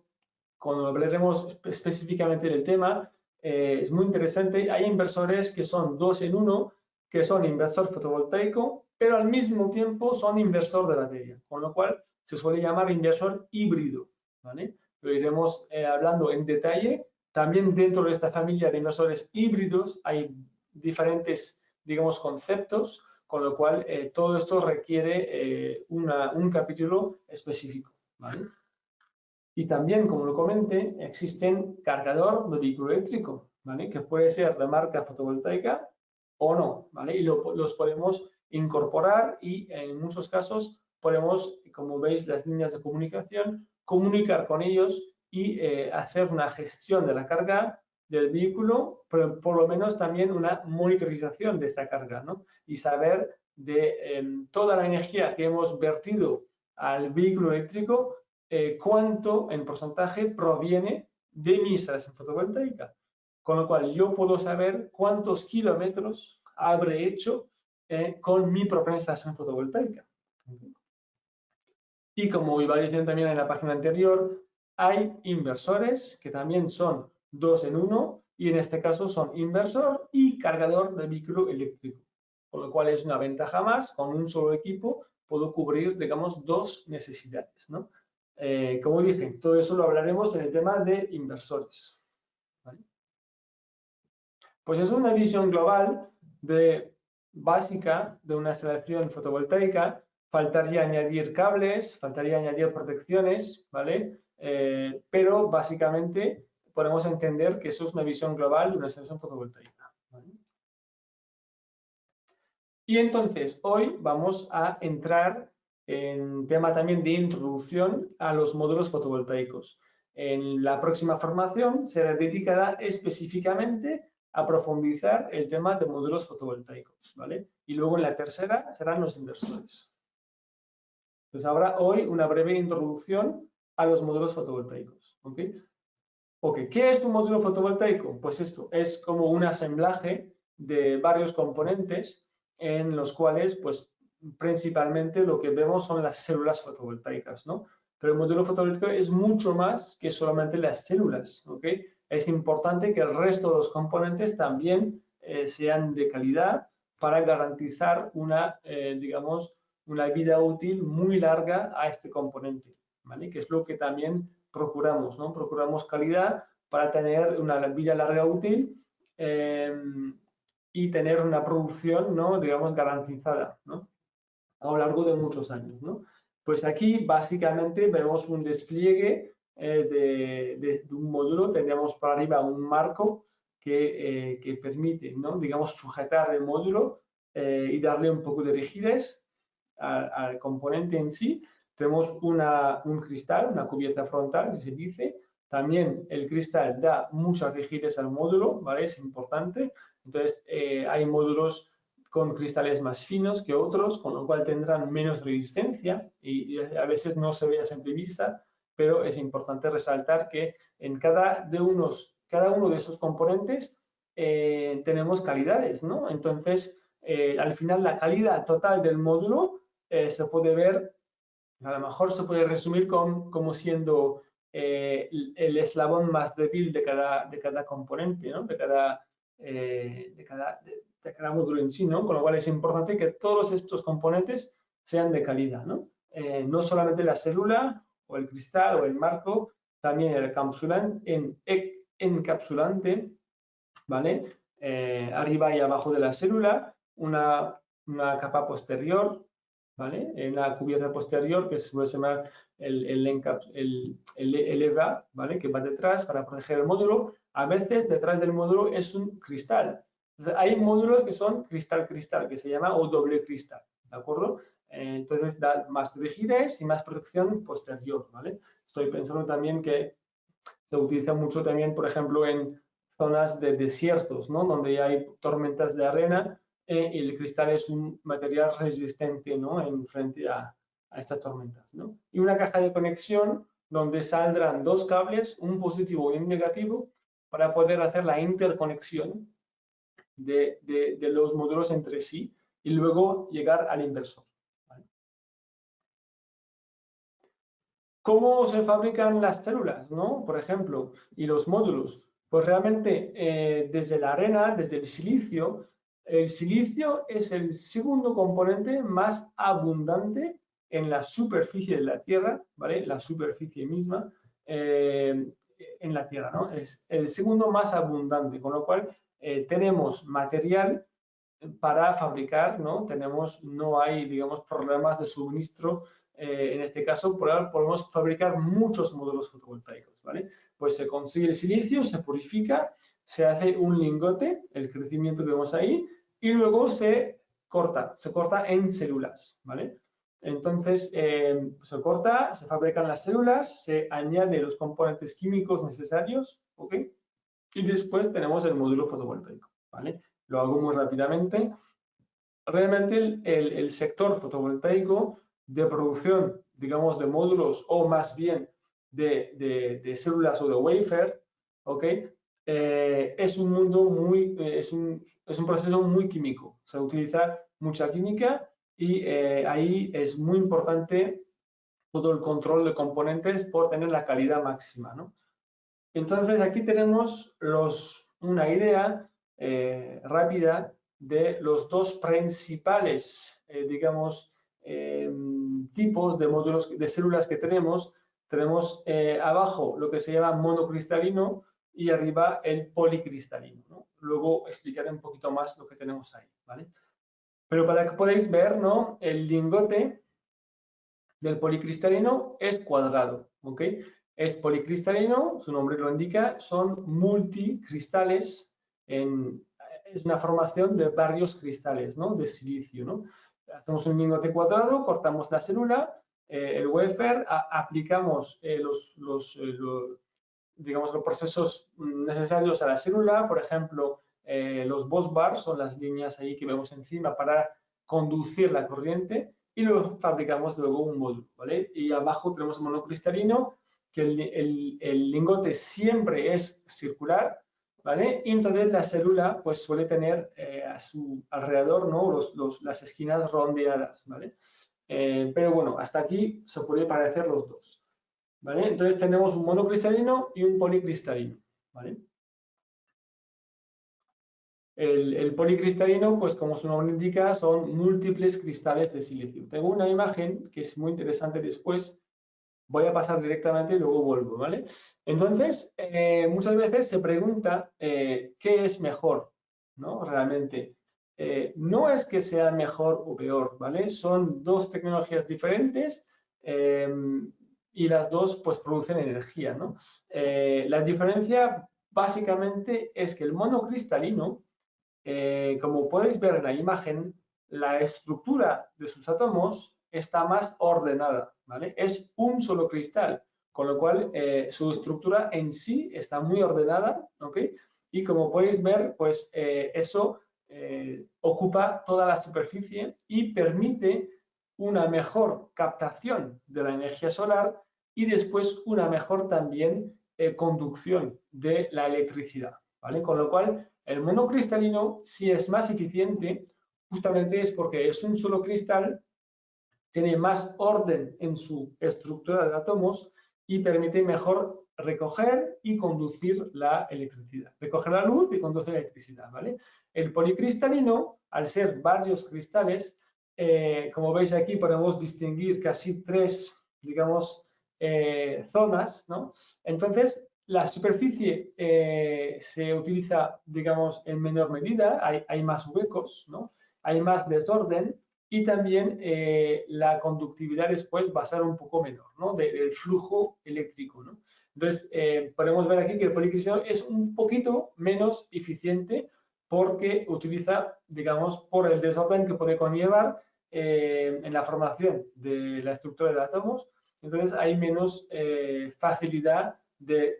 cuando hablaremos específicamente del tema, es muy interesante, hay inversores que son dos en uno, que son inversor fotovoltaico, pero al mismo tiempo son inversor de batería, con lo cual se suele llamar inversor híbrido, ¿vale? Lo iremos hablando en detalle. También dentro de esta familia de inversores híbridos hay diferentes, digamos, conceptos, con lo cual todo esto requiere un capítulo específico, ¿vale? Y también, como lo comenté, existen cargador de vehículo eléctrico, ¿vale? Que puede ser de marca fotovoltaica o no, ¿vale? Y los podemos incorporar y en muchos casos podemos, como veis, las líneas de comunicación, comunicar con ellos y hacer una gestión de la carga del vehículo, pero por lo menos también una monitorización de esta carga, ¿no? Y saber de toda la energía que hemos vertido al vehículo eléctrico, cuánto en porcentaje proviene de mi instalación fotovoltaica. Con lo cual yo puedo saber cuántos kilómetros habré hecho con mi propia instalación fotovoltaica. Y como iba diciendo también en la página anterior, hay inversores que también son dos en uno y en este caso son inversor y cargador de vehículo eléctrico. Con lo cual es una ventaja más, con un solo equipo puedo cubrir, digamos, dos necesidades, ¿no? Como dije, todo eso lo hablaremos en el tema de inversores. ¿Vale? Pues es una visión global básica de una instalación fotovoltaica. Faltaría añadir cables, faltaría añadir protecciones, ¿vale? Pero básicamente podemos entender que eso es una visión global de una instalación fotovoltaica. ¿Vale? Y entonces hoy vamos a entrar en tema también de introducción a los módulos fotovoltaicos. En la próxima formación será dedicada específicamente a profundizar el tema de módulos fotovoltaicos, ¿vale? Y luego en la tercera serán los inversores. Pues habrá hoy una breve introducción a los módulos fotovoltaicos, ¿ok? Ok, ¿qué es un módulo fotovoltaico? Pues esto es como un asemblaje de varios componentes en los cuales, pues, principalmente lo que vemos son las células fotovoltaicas, ¿no? Pero el módulo fotovoltaico es mucho más que solamente las células, ¿ok? Es importante que el resto de los componentes también sean de calidad para garantizar digamos, una vida útil muy larga a este componente, ¿vale? Que es lo que también procuramos, ¿no? Procuramos calidad para tener una vida larga útil y tener una producción, ¿no? Digamos, garantizada, ¿no? A lo largo de muchos años, ¿no? Pues aquí básicamente vemos un despliegue de un módulo. Tendríamos por arriba un marco que permite, ¿no? Digamos, sujetar el módulo y darle un poco de rigidez al componente en sí. Tenemos un cristal, una cubierta frontal, que se dice. También el cristal da mucha rigidez al módulo, ¿vale? Es importante. Entonces, hay módulos con cristales más finos que otros, con lo cual tendrán menos resistencia y a veces no se ve a simple vista, pero es importante resaltar que en cada uno de esos componentes tenemos calidades, ¿no? Entonces, al final la calidad total del módulo se puede ver, a lo mejor se puede resumir como siendo el eslabón más débil de cada componente, ¿no? De cada módulo en sí, ¿no? Con lo cual es importante que todos estos componentes sean de calidad, ¿no? No solamente la célula o el cristal o el marco, también el encapsulante, ¿vale? Arriba y abajo de la célula, una capa posterior, ¿vale? En la cubierta posterior, que se puede llamar el EVA, ¿vale? Que va detrás para proteger el módulo. A veces detrás del módulo es un cristal. Entonces, hay módulos que son cristal-cristal, que se llama o doble cristal, ¿de acuerdo? Entonces da más rigidez y más protección posterior, ¿vale? Estoy pensando también que se utiliza mucho también, por ejemplo, en zonas de desiertos, ¿no? Donde hay tormentas de arena y el cristal es un material resistente, ¿no? En frente a estas tormentas, ¿no? Y una caja de conexión donde saldrán dos cables, un positivo y un negativo, para poder hacer la interconexión de los módulos entre sí y luego llegar al inversor. ¿Vale? ¿Cómo se fabrican las células, ¿no? Por ejemplo, y los módulos? Pues realmente desde la arena, desde el silicio es el segundo componente más abundante en la superficie de la Tierra, ¿vale? La superficie misma en la Tierra, ¿no? Es el segundo más abundante, con lo cual tenemos material para fabricar, ¿no? No hay, digamos, problemas de suministro. En este caso, podemos fabricar muchos módulos fotovoltaicos, ¿vale? Pues se consigue el silicio, se purifica, se hace un lingote, el crecimiento que vemos ahí, y luego se corta en células, ¿vale? Entonces, se corta, se fabrican las células, se añaden los componentes químicos necesarios, ¿ok? Y después tenemos el módulo fotovoltaico, ¿vale? Lo hago muy rápidamente. Realmente el sector fotovoltaico de producción, digamos, de módulos o más bien de células o de wafer, ¿ok? Es un mundo es un proceso muy químico. Se utiliza mucha química y ahí es muy importante todo el control de componentes por tener la calidad máxima, ¿no? Entonces aquí tenemos una idea rápida de los dos principales, digamos, tipos de módulos de células que tenemos. tenemos abajo lo que se llama monocristalino y arriba el policristalino, ¿no? Luego explicaré un poquito más lo que tenemos ahí, ¿vale? Pero para que podáis ver, ¿no? El lingote del policristalino es cuadrado, ¿ok? Es policristalino, su nombre lo indica, son multicristales, es una formación de varios cristales, ¿no? De silicio, ¿no? Hacemos un lingote cuadrado, cortamos la célula, el wafer, aplicamos digamos, los procesos necesarios a la célula, por ejemplo, los bus bars son las líneas ahí que vemos encima para conducir la corriente y luego fabricamos luego un módulo, ¿vale? Y abajo tenemos monocristalino, que el lingote siempre es circular, ¿vale? Y entonces la célula pues suele tener a su alrededor, ¿no? Las esquinas rondeadas, ¿vale? Pero bueno, hasta aquí se puede parecer los dos, ¿vale? Entonces tenemos un monocristalino y un policristalino, ¿vale? El policristalino, pues como su nombre indica, son múltiples cristales de silicio. Tengo una imagen que es muy interesante después, voy a pasar directamente y luego vuelvo, ¿vale? Entonces, muchas veces se pregunta qué es mejor, ¿no? Realmente. No es que sea mejor o peor, ¿vale? Son dos tecnologías diferentes y las dos pues producen energía, ¿no? La diferencia básicamente es que el monocristalino, como podéis ver en la imagen, la estructura de sus átomos está más ordenada, ¿vale? Es un solo cristal, con lo cual su estructura en sí está muy ordenada, ¿ok? Y como podéis ver, pues eso ocupa toda la superficie y permite una mejor captación de la energía solar y después una mejor también conducción de la electricidad, ¿vale? Con lo cual, el monocristalino, si es más eficiente, justamente es porque es un solo cristal, tiene más orden en su estructura de átomos y permite mejor recoger y conducir la electricidad. Recoger la luz y conducir la electricidad, ¿vale? El policristalino, al ser varios cristales, como veis aquí podemos distinguir casi tres, digamos, zonas, ¿no? Entonces, la superficie se utiliza, digamos, en menor medida, hay más huecos, ¿no? Hay más desorden y también la conductividad después va a ser un poco menor, ¿no? Del flujo eléctrico, ¿no? Entonces, podemos ver aquí que el policristalino es un poquito menos eficiente porque utiliza, digamos, por el desorden que puede conllevar en la formación de la estructura de átomos, entonces hay menos facilidad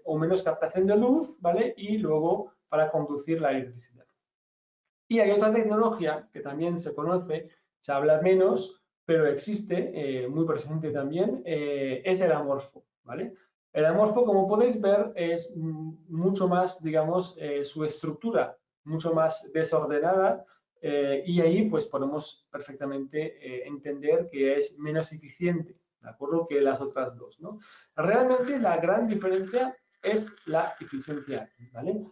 o menos captación de luz, ¿vale? Y luego para conducir la electricidad. Y hay otra tecnología que también se conoce, se habla menos, pero existe, muy presente también, es el amorfo, ¿vale? El amorfo, como podéis ver, es mucho más, digamos, su estructura mucho más desordenada y ahí pues podemos perfectamente entender que es menos eficiente, ¿de acuerdo? Que las otras dos, ¿no? Realmente la gran diferencia es la eficiencia, ¿vale?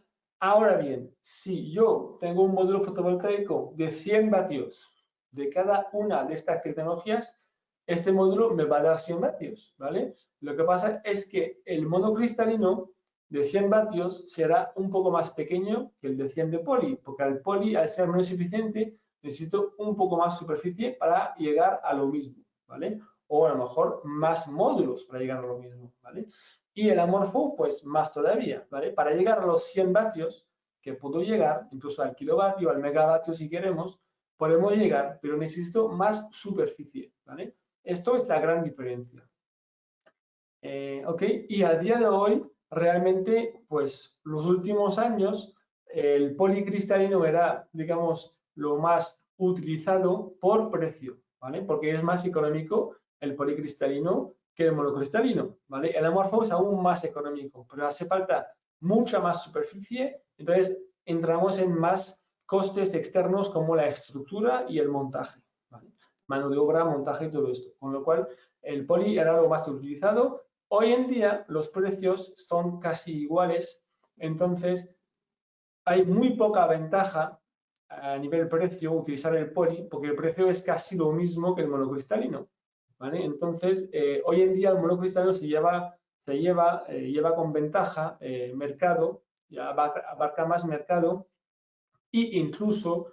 Ahora bien, si yo tengo un módulo fotovoltaico de 100 vatios de cada una de estas tecnologías, este módulo me va a dar 100 vatios, ¿vale? Lo que pasa es que el monocristalino de 100 vatios será un poco más pequeño que el de 100 de poli, porque al poli, al ser menos eficiente, necesito un poco más superficie para llegar a lo mismo, ¿vale? O a lo mejor más módulos para llegar a lo mismo, ¿vale? Y el amorfo, pues más todavía, ¿vale? Para llegar a los 100 vatios, que puedo llegar, incluso al kilovatio, al megavatio si queremos, podemos llegar, pero necesito más superficie, ¿vale? Esto es la gran diferencia. ¿Ok? Y a día de hoy, realmente, pues los últimos años, el policristalino era, digamos, lo más utilizado por precio, ¿vale? Porque es más económico el policristalino que el monocristalino, ¿vale? El amorfo es aún más económico, pero hace falta mucha más superficie, entonces entramos en más costes externos como la estructura y el montaje, ¿vale? Mano de obra, montaje y todo esto, con lo cual el poli era lo más utilizado. Hoy en día los precios son casi iguales, entonces hay muy poca ventaja a nivel precio utilizar el poli, porque el precio es casi lo mismo que el monocristalino. ¿vale? Entonces, hoy en día el monocristalino lleva con ventaja mercado, ya abarca más mercado e incluso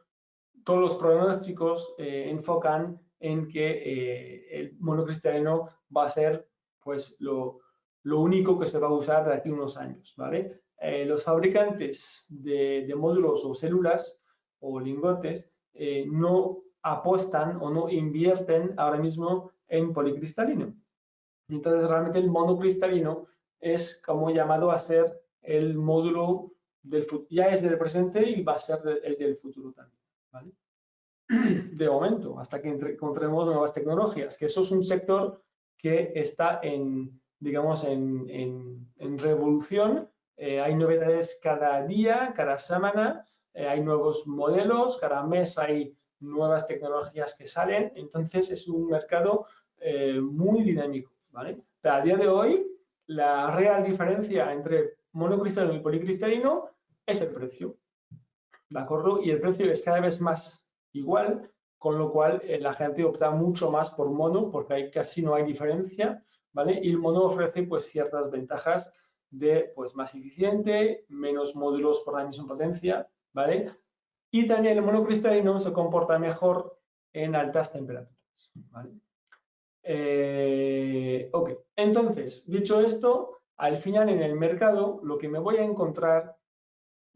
todos los pronósticos enfocan en que el monocristalino va a ser pues lo único que se va a usar de aquí a unos años, ¿vale? Los fabricantes de módulos o células o lingotes no apostan o no invierten ahora mismo en policristalino. Entonces, realmente el monocristalino es como llamado a ser el módulo del futuro. Ya es del presente y va a ser el del futuro también, ¿vale? De momento, hasta que encontremos nuevas tecnologías, que eso es un sector que está digamos, en revolución. Hay novedades cada día, cada semana, hay nuevos modelos, cada mes hay nuevas tecnologías que salen, entonces es un mercado muy dinámico, ¿vale? Pero a día de hoy, la real diferencia entre monocristalino y policristalino es el precio, ¿de acuerdo? Y el precio es cada vez más igual, con lo cual la gente opta mucho más por mono porque casi no hay diferencia, ¿vale? Y el mono ofrece pues ciertas ventajas de pues más eficiente, menos módulos por la misma potencia, ¿vale? Y también el monocristalino se comporta mejor en altas temperaturas, ¿vale? Ok, entonces, dicho esto, al final en el mercado lo que me voy a encontrar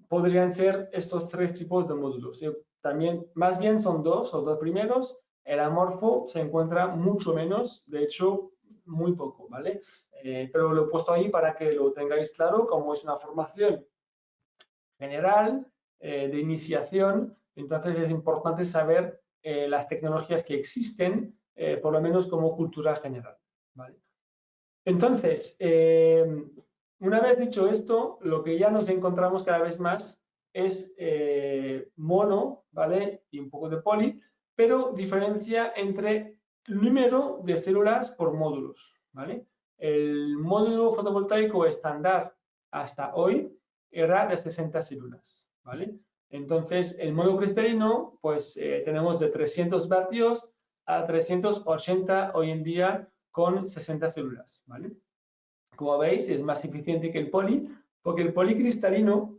podrían ser estos tres tipos de módulos. También, más bien son dos primeros. El amorfo se encuentra mucho menos, de hecho, muy poco, ¿vale? Pero lo he puesto ahí para que lo tengáis claro, como es una formación general de iniciación, entonces es importante saber las tecnologías que existen, por lo menos como cultura general, ¿vale? Entonces, una vez dicho esto, lo que ya nos encontramos cada vez más es mono, ¿vale? Y un poco de poli, pero diferencia entre el número de células por módulos, ¿vale? El módulo fotovoltaico estándar hasta hoy era de 60 células, ¿vale? Entonces, el monocristalino, pues tenemos de 300 vatios a 380 hoy en día con 60 células, ¿vale? Como veis, es más eficiente que el poli, porque el policristalino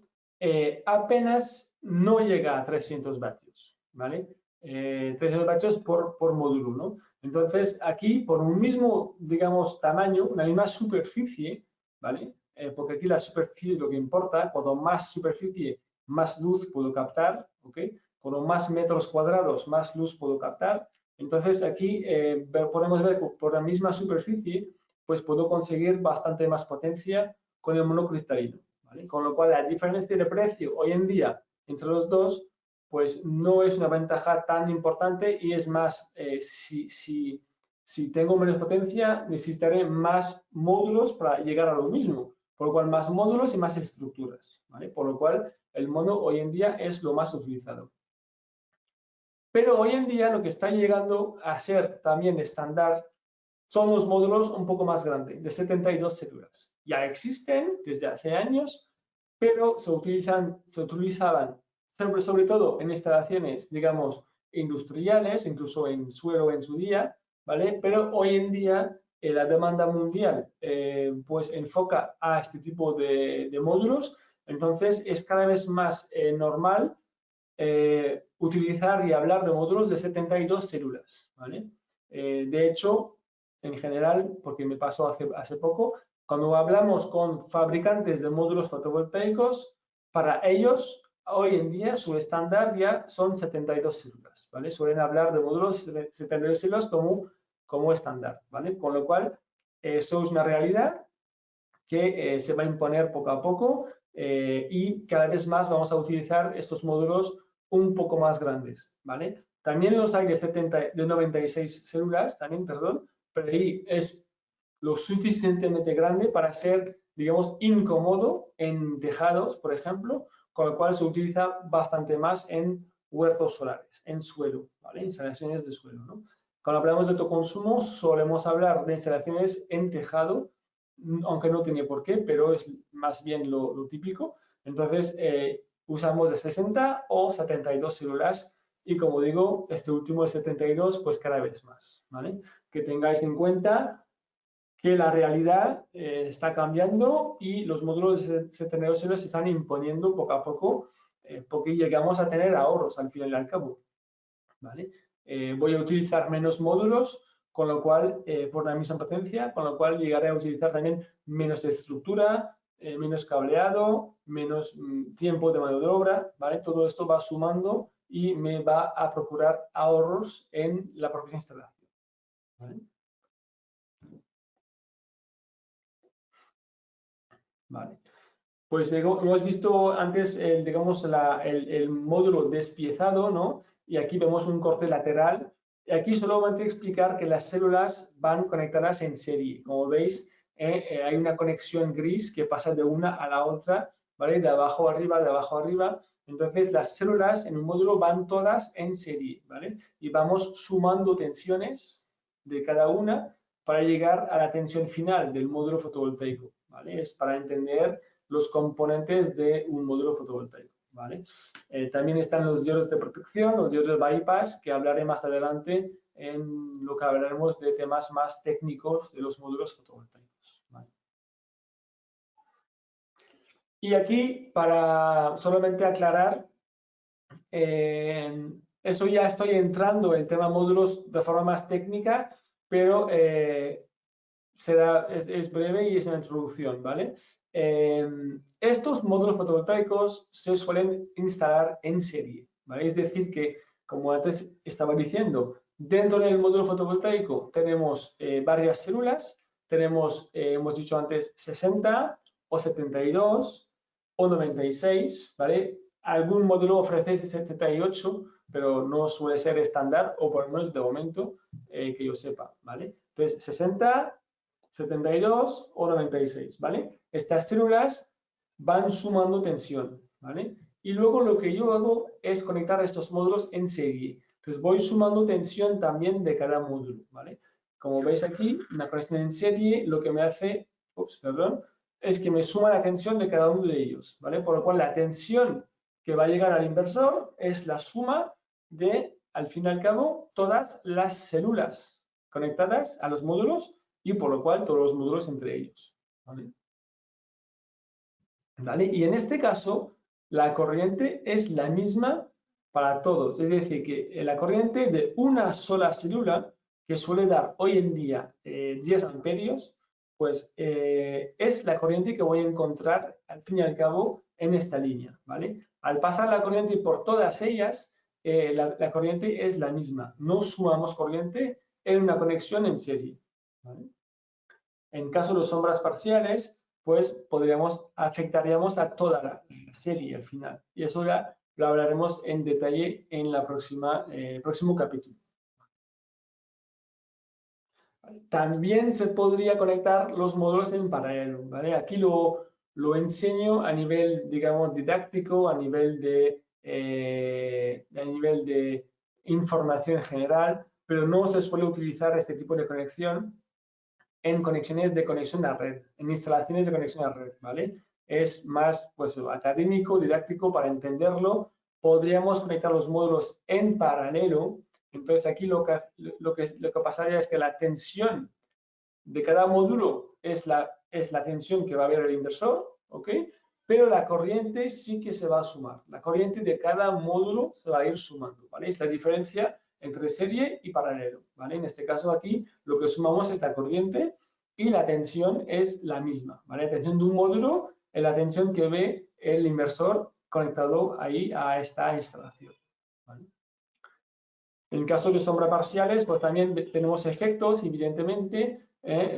apenas no llega a 300 vatios, ¿vale? 300 vatios por módulo, ¿no? Entonces, aquí, por un mismo, digamos, tamaño, una misma superficie, ¿vale? Porque aquí la superficie es lo que importa, cuanto más superficie, más luz puedo captar, ¿ok? Cuanto más metros cuadrados, más luz puedo captar. Entonces, aquí podemos ver por la misma superficie, pues puedo conseguir bastante más potencia con el monocristalino, ¿vale? Con lo cual la diferencia de precio hoy en día entre los dos, pues no es una ventaja tan importante y es más, si tengo menos potencia, necesitaré más módulos para llegar a lo mismo, por lo cual más módulos y más estructuras, ¿vale? Por lo cual el mono hoy en día es lo más utilizado. Pero hoy en día lo que está llegando a ser también estándar son los módulos un poco más grandes, de 72 células. Ya existen desde hace años, pero se utilizaban sobre todo en instalaciones, digamos, industriales, incluso en suelo en su día, ¿vale? Pero hoy en día la demanda mundial pues enfoca a este tipo de módulos, entonces es cada vez más normal utilizar y hablar de módulos de 72 células, ¿vale? De hecho, en general, porque me pasó hace poco, cuando hablamos con fabricantes de módulos fotovoltaicos, para ellos, hoy en día, su estándar ya son 72 células, ¿vale? Suelen hablar de módulos de 72 células como estándar, ¿vale? Con lo cual, eso es una realidad que se va a imponer poco a poco y cada vez más vamos a utilizar estos módulos un poco más grandes, ¿vale? También los hay de 96 células, también, perdón, pero ahí es lo suficientemente grande para ser, digamos, incómodo en tejados, por ejemplo, con lo cual se utiliza bastante más en huertos solares, en suelo, ¿vale? Instalaciones de suelo, ¿no? Cuando hablamos de autoconsumo, solemos hablar de instalaciones en tejado, aunque no tiene por qué, pero es más bien lo típico. Entonces, usamos de 60 o 72 células y como digo, este último de 72, pues cada vez más, ¿vale? que tengáis en cuenta que la realidad está cambiando y los módulos de 72 células se están imponiendo poco a poco, porque llegamos a tener ahorros al final y al cabo, ¿vale? Voy a utilizar menos módulos, con lo cual, por la misma potencia, con lo cual llegaré a utilizar también menos estructura, menos cableado, menos tiempo de mano de obra, ¿vale? Todo esto va sumando y me va a procurar ahorros en la propia instalación, ¿vale? Vale. Pues hemos visto antes, digamos, el módulo despiezado, ¿no? Y aquí vemos un corte lateral. Y aquí solamente explicar que las células van conectadas en serie. Como veis, hay una conexión gris que pasa de una a la otra, ¿vale? De abajo a arriba, de abajo a arriba. Entonces, las células en un módulo van todas en serie, ¿vale? Y vamos sumando tensiones de cada una para llegar a la tensión final del módulo fotovoltaico, ¿vale? Es para entender los componentes de un módulo fotovoltaico, ¿vale? También están los diodos de protección, los diodos de bypass, que hablaré más adelante en lo que hablaremos de temas más técnicos de los módulos fotovoltaicos, ¿vale? Y aquí, para solamente aclarar, eso ya estoy entrando en el tema módulos de forma más técnica, pero es breve y es una introducción, ¿vale? Estos módulos fotovoltaicos se suelen instalar en serie, ¿vale? Es decir que, como antes estaba diciendo, dentro del módulo fotovoltaico tenemos varias células, tenemos, hemos dicho antes, 60 o 72 o 96, ¿vale? Algún módulo ofrece 78, pero no suele ser estándar, o por lo menos de momento que yo sepa, ¿vale? Entonces, 60, 72 o 96, ¿vale? Estas células van sumando tensión, ¿vale? Y luego lo que yo hago es conectar estos módulos en serie. Entonces voy sumando tensión también de cada módulo, ¿vale? Como veis aquí, una conexión en serie lo que me hace, perdón, es que me suma la tensión de cada uno de ellos, ¿vale? Por lo cual la tensión que va a llegar al inversor es la suma de, al fin y al cabo, todas las células conectadas a los módulos y por lo cual todos los módulos entre ellos, ¿vale? ¿Vale? Y en este caso, la corriente es la misma para todos. Es decir, que la corriente de una sola célula, que suele dar hoy en día 10 amperios, pues es la corriente que voy a encontrar al fin y al cabo en esta línea, ¿vale? Al pasar la corriente por todas ellas, la corriente es la misma. No sumamos corriente en una conexión en serie, ¿vale? En caso de sombras parciales, pues afectaríamos a toda la serie al final. Y eso ya lo hablaremos en detalle en la próximo capítulo. También se podría conectar los módulos en paralelo, ¿vale? Aquí lo enseño a nivel, digamos, didáctico, a nivel de información general, pero no se suele utilizar este tipo de conexión en conexiones de conexión a red, en instalaciones de conexión a red, ¿vale? Es más, pues, académico, didáctico, para entenderlo. Podríamos conectar los módulos en paralelo. Entonces, aquí lo que pasaría es que la tensión de cada módulo es la tensión que va a haber el inversor, ¿ok? Pero la corriente sí que se va a sumar. La corriente de cada módulo se va a ir sumando, ¿vale? Es la diferencia entre serie y paralelo, ¿vale? En este caso aquí lo que sumamos es la corriente y la tensión es la misma, ¿vale? La tensión de un módulo es la tensión que ve el inversor conectado ahí a esta instalación, ¿vale? En caso de sombra parciales, pues también tenemos efectos, evidentemente,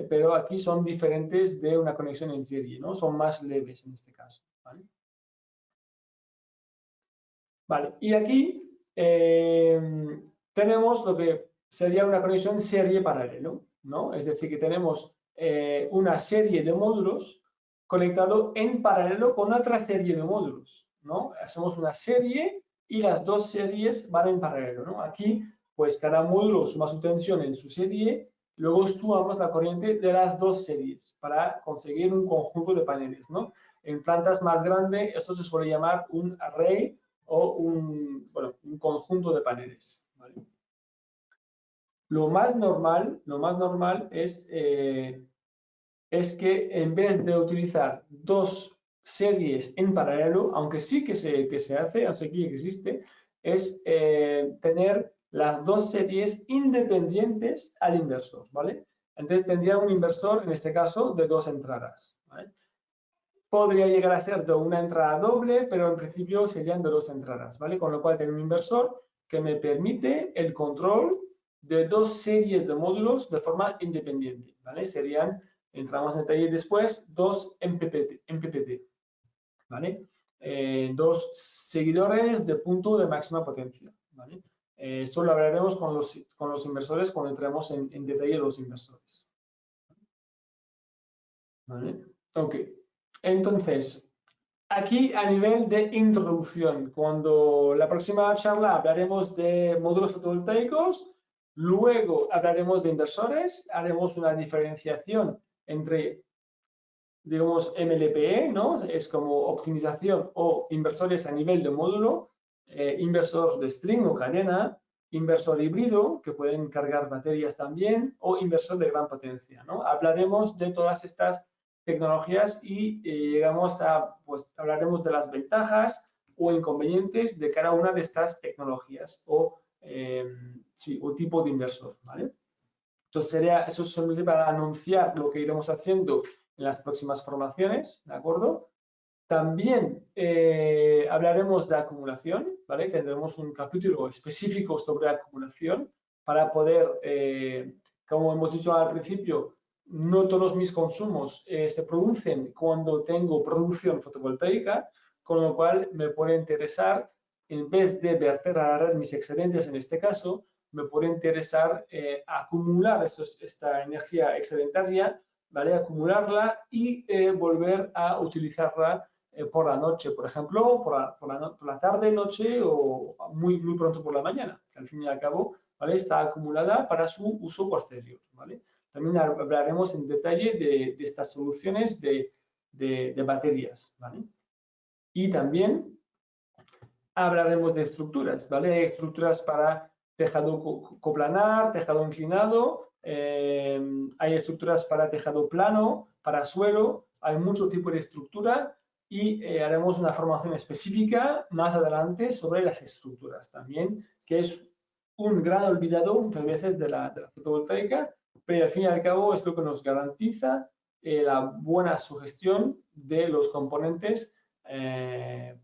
pero aquí son diferentes de una conexión en serie, ¿no? Son más leves en este caso, ¿vale? Vale, y aquí tenemos lo que sería una conexión serie paralelo, ¿no? Es decir, que tenemos una serie de módulos conectado en paralelo con otra serie de módulos, ¿no? Hacemos una serie y las dos series van en paralelo, ¿no? Aquí, pues cada módulo suma su tensión en su serie, luego sumamos la corriente de las dos series para conseguir un conjunto de paneles, ¿no? En plantas más grandes, esto se suele llamar un array o un conjunto de paneles, ¿vale? Lo más normal es que en vez de utilizar dos series en paralelo, aunque sí que se hace, aunque sí que existe, es tener las dos series independientes al inversor, ¿vale? Entonces tendría un inversor, en este caso, de dos entradas, ¿vale? Podría llegar a ser de una entrada doble, pero en principio serían de dos entradas, ¿vale? Con lo cual tengo un inversor que me permite el control de dos series de módulos de forma independiente, ¿vale? Serían, entramos en detalle después, dos MPPT, ¿vale? Dos seguidores de punto de máxima potencia, ¿vale? Esto lo hablaremos con los inversores cuando entremos en detalle los inversores, ¿vale? Ok, entonces, aquí a nivel de introducción, cuando la próxima charla hablaremos de módulos fotovoltaicos, luego hablaremos de inversores, haremos una diferenciación entre, digamos, MLPE, ¿no? Es como optimización o inversores a nivel de módulo, inversor de string o cadena, inversor híbrido, que pueden cargar baterías también, o inversor de gran potencia, ¿no? Hablaremos de todas estas tecnologías y llegamos a, pues, hablaremos de las ventajas o inconvenientes de cada una de estas tecnologías o, sí, o tipo de inversor, ¿vale? Entonces, sería eso solamente para anunciar lo que iremos haciendo en las próximas formaciones, ¿de acuerdo? También hablaremos de acumulación, ¿vale? Tendremos un capítulo específico sobre acumulación para poder, como hemos dicho al principio, no todos mis consumos se producen cuando tengo producción fotovoltaica, con lo cual me puede interesar, en vez de verter a la red mis excedentes en este caso, me puede interesar acumular esta energía excedentaria, ¿vale? Acumularla y volver a utilizarla por la noche, por ejemplo, por la tarde, noche o muy pronto por la mañana, que al fin y al cabo, ¿vale? Está acumulada para su uso posterior, ¿vale? También hablaremos en detalle de estas soluciones de baterías, ¿vale? Y también hablaremos de estructuras, ¿vale? Estructuras para tejado coplanar, tejado inclinado, hay estructuras para tejado plano, para suelo, hay mucho tipo de estructura y haremos una formación específica más adelante sobre las estructuras también, que es un gran olvidado muchas veces de la fotovoltaica, pero al fin y al cabo es lo que nos garantiza la buena sugestión de los componentes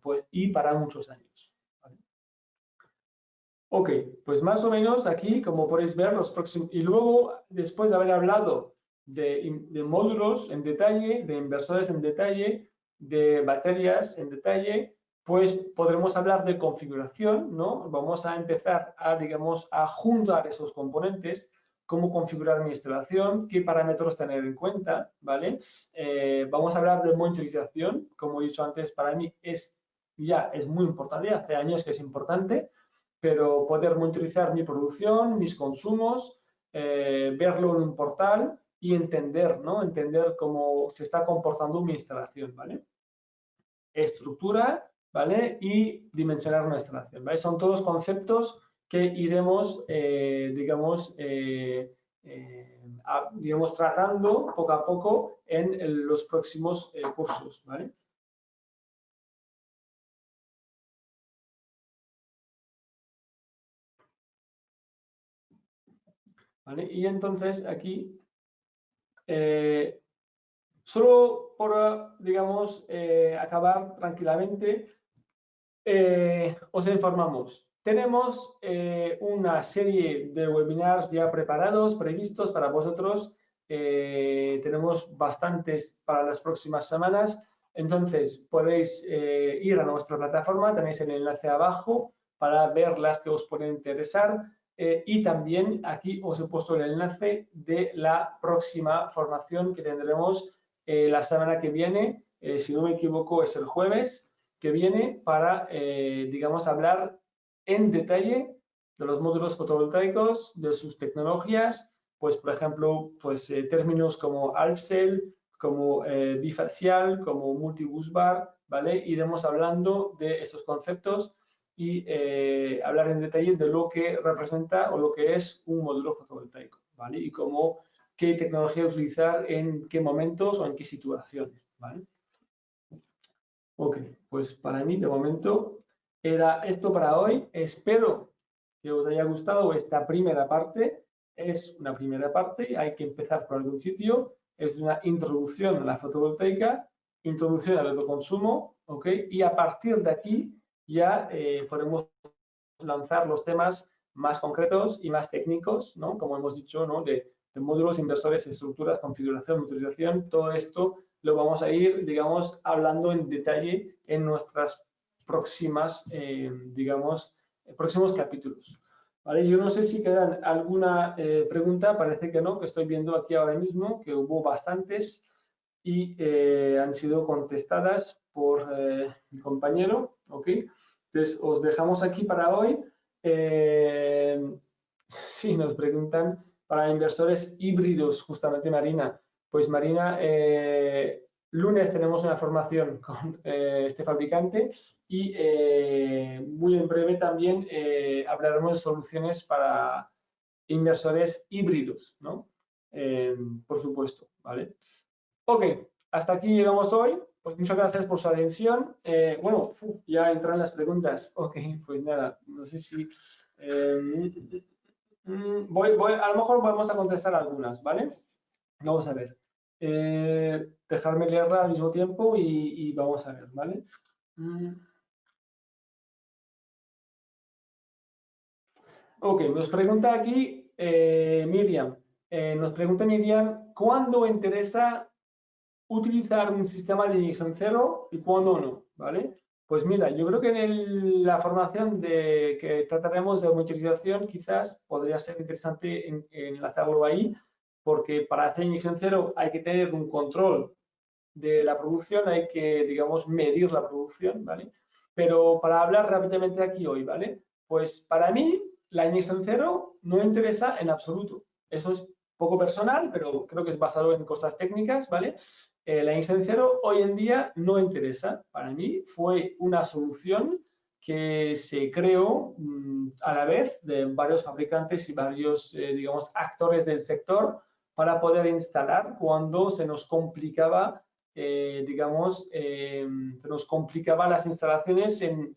pues, y para muchos años. ¿Vale? Ok, pues más o menos aquí, como podéis ver, los próximos, y luego, después de haber hablado de módulos en detalle, de inversores en detalle, de baterías en detalle, pues podremos hablar de configuración, ¿no? Vamos a empezar a, digamos, a juntar esos componentes, cómo configurar mi instalación, qué parámetros tener en cuenta, ¿vale? Vamos a hablar de monitorización, como he dicho antes, para mí es muy importante, hace años que es importante, pero poder monitorizar mi producción, mis consumos, verlo en un portal y entender, ¿no? Entender cómo se está comportando mi instalación, ¿vale? Estructura, ¿vale? Y dimensionar una instalación, ¿vale? Son todos conceptos que iremos, digamos, digamos, tratando poco a poco en los próximos cursos, ¿vale? ¿Vale? Y entonces aquí, solo por, digamos, acabar tranquilamente, os informamos. Tenemos una serie de webinars ya preparados, previstos para vosotros. Tenemos bastantes para las próximas semanas. Entonces, podéis ir a nuestra plataforma, tenéis el enlace abajo para ver las que os pueden interesar. Y también aquí os he puesto el enlace de la próxima formación que tendremos la semana que viene. Si no me equivoco, es el jueves que viene para, digamos, hablar en detalle de los módulos fotovoltaicos, de sus tecnologías, pues, por ejemplo, pues, términos como ALF-cell, como bifacial, como multibusbar, ¿vale? Iremos hablando de estos conceptos y hablar en detalle de lo que representa o lo que es un módulo fotovoltaico, ¿vale? Y cómo, qué tecnología utilizar en qué momentos o en qué situaciones, ¿vale? Ok, pues para mí de momento era esto para hoy. Espero que os haya gustado esta primera parte. Es una primera parte, hay que empezar por algún sitio. Es una introducción a la fotovoltaica, introducción al autoconsumo, ¿ok? Y a partir de aquí ya podemos lanzar los temas más concretos y más técnicos, ¿no? Como hemos dicho, ¿no? De módulos, inversores, estructuras, configuración, utilización, todo esto lo vamos a ir, digamos, hablando en detalle en nuestras próximas, digamos, próximos capítulos. ¿Vale? Yo no sé si quedan alguna pregunta, parece que no, que estoy viendo aquí ahora mismo, que hubo bastantes y han sido contestadas por mi compañero, ¿ok? Entonces, os dejamos aquí para hoy. Sí, nos preguntan para inversores híbridos, justamente Marina. Pues Marina, lunes tenemos una formación con este fabricante y muy en breve también hablaremos de soluciones para inversores híbridos, ¿no? Por supuesto, ¿vale? Ok, hasta aquí llegamos hoy. Pues muchas gracias por su atención. Bueno, ya entran las preguntas. Ok, pues nada, no sé si... a lo mejor vamos a contestar algunas, ¿vale? Vamos a ver. Dejarme leerla al mismo tiempo y vamos a ver, ¿vale? Ok, nos pregunta aquí Miriam. Nos pregunta Miriam, ¿cuándo interesa utilizar un sistema de inyección cero y cuándo no? ¿Vale? Pues mira, yo creo que en la formación que trataremos de monitorización quizás podría ser interesante enlazarlo ahí, porque para hacer inyección cero hay que tener un control de la producción, hay que, digamos, medir la producción, ¿vale? Pero para hablar rápidamente aquí hoy, ¿vale? Pues para mí la inyección cero no interesa en absoluto. Eso es poco personal, pero creo que es basado en cosas técnicas, ¿vale? La inyección cero hoy en día no interesa. Para mí fue una solución que se creó a la vez de varios fabricantes y varios, digamos, actores del sector para poder instalar cuando se nos complicaba digamos, se nos complicaba las instalaciones en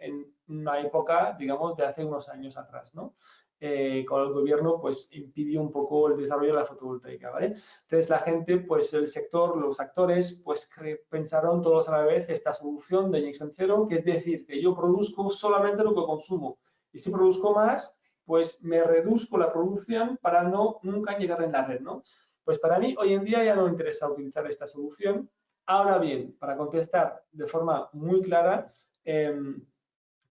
una época, digamos, de hace unos años atrás, ¿no? Con el gobierno, pues, impidió un poco el desarrollo de la fotovoltaica, ¿vale? Entonces, la gente, pues, el sector, los actores, pues, pensaron todos a la vez esta solución de inyección cero, que es decir, que yo produzco solamente lo que consumo, y si produzco más, pues, me reduzco la producción para no nunca llegar en la red, ¿no? Pues para mí, hoy en día ya no me interesa utilizar esta solución. Ahora bien, para contestar de forma muy clara,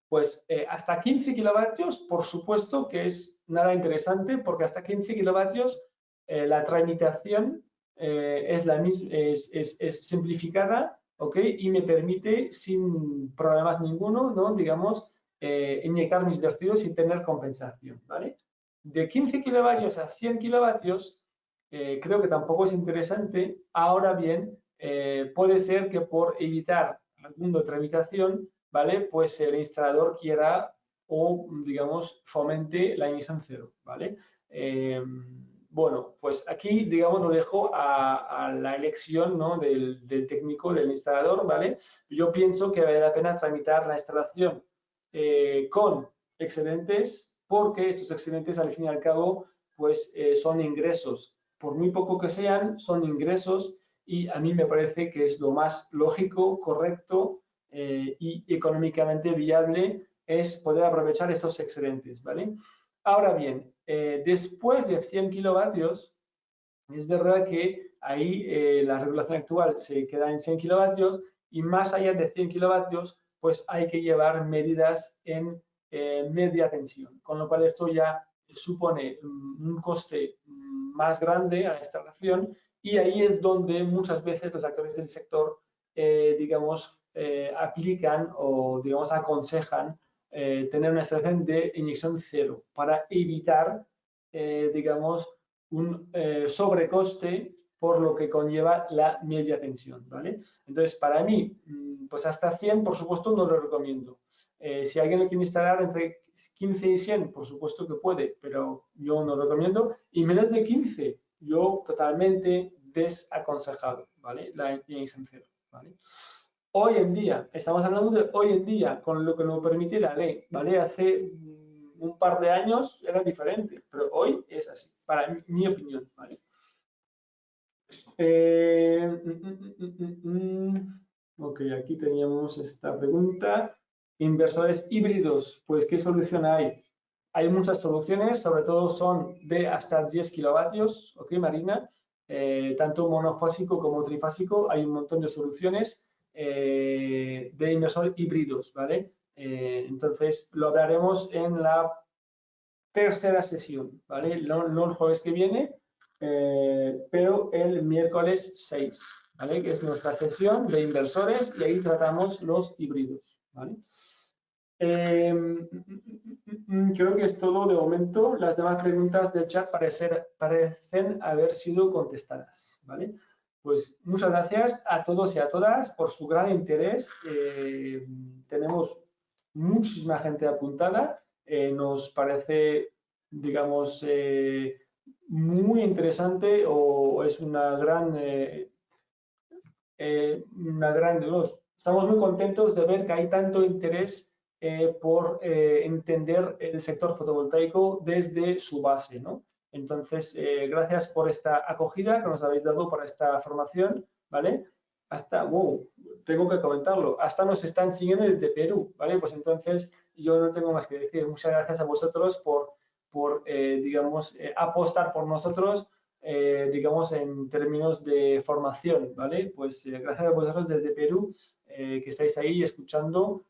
pues hasta 15 kilovatios, por supuesto que es nada interesante, porque hasta 15 kilovatios la tramitación es simplificada, ¿ok? Y me permite, sin problemas ninguno, ¿no? Digamos, inyectar mis vertidos sin tener compensación, ¿vale? De 15 kilovatios a 100 kilovatios, creo que tampoco es interesante. Ahora bien, puede ser que por evitar algún de tramitación, ¿vale? Pues el instalador quiera o, digamos, fomente la inyección cero, ¿vale? Bueno, pues aquí, digamos, lo dejo a la elección, ¿no? del técnico, del instalador, ¿vale? Yo pienso que vale la pena tramitar la instalación con excedentes, porque esos excedentes, al fin y al cabo, pues son ingresos. Por muy poco que sean, son ingresos y a mí me parece que es lo más lógico, correcto y económicamente viable es poder aprovechar estos excedentes, ¿vale? Ahora bien, después de 100 kilovatios, es verdad que ahí la regulación actual se queda en 100 kilovatios y más allá de 100 kilovatios, pues hay que llevar medidas en media tensión, con lo cual esto ya supone un coste más grande a la instalación y ahí es donde muchas veces los actores del sector, digamos, aplican o, digamos, aconsejan tener una instalación de inyección cero para evitar, digamos, un sobrecoste por lo que conlleva la media tensión, ¿vale? Entonces, para mí, pues hasta 100, por supuesto, no lo recomiendo. Si alguien lo quiere instalar entre 15 y 100, por supuesto que puede, pero yo no lo recomiendo. Y menos de 15, yo totalmente desaconsejado, ¿vale? La ingeniería en cero, ¿vale? Hoy en día, estamos hablando de hoy en día, con lo que nos permite la ley, ¿vale? Hace un par de años era diferente, pero hoy es así, para mi opinión, ¿vale? Ok, aquí teníamos esta pregunta. Inversores híbridos, pues ¿qué solución hay? Hay muchas soluciones, sobre todo son de hasta 10 kilovatios, ¿ok, Marina? Tanto monofásico como trifásico, hay un montón de soluciones de inversores híbridos, ¿vale? Entonces, lo hablaremos en la tercera sesión, ¿vale? No el jueves que viene, pero el miércoles 6, ¿vale? Que es nuestra sesión de inversores y ahí tratamos los híbridos, ¿vale? Creo que es todo de momento. Las demás preguntas del chat parecen haber sido contestadas, ¿vale? Pues muchas gracias a todos y a todas por su gran interés. Tenemos muchísima gente apuntada. Nos parece, digamos, muy interesante o es estamos muy contentos de ver que hay tanto interés por entender el sector fotovoltaico desde su base, ¿no? Entonces, gracias por esta acogida que nos habéis dado para esta formación, ¿vale? Hasta, wow, tengo que comentarlo, hasta nos están siguiendo desde Perú, ¿vale? Pues entonces yo no tengo más que decir. Muchas gracias a vosotros por digamos, apostar por nosotros, digamos, en términos de formación, ¿vale? Pues gracias a vosotros desde Perú, que estáis ahí escuchando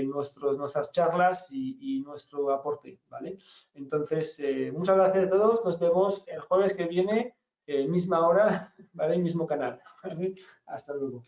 nuestras charlas y nuestro aporte, ¿vale? Entonces, muchas gracias a todos. Nos vemos el jueves que viene, misma hora, ¿vale? Mismo canal, ¿vale? Hasta luego.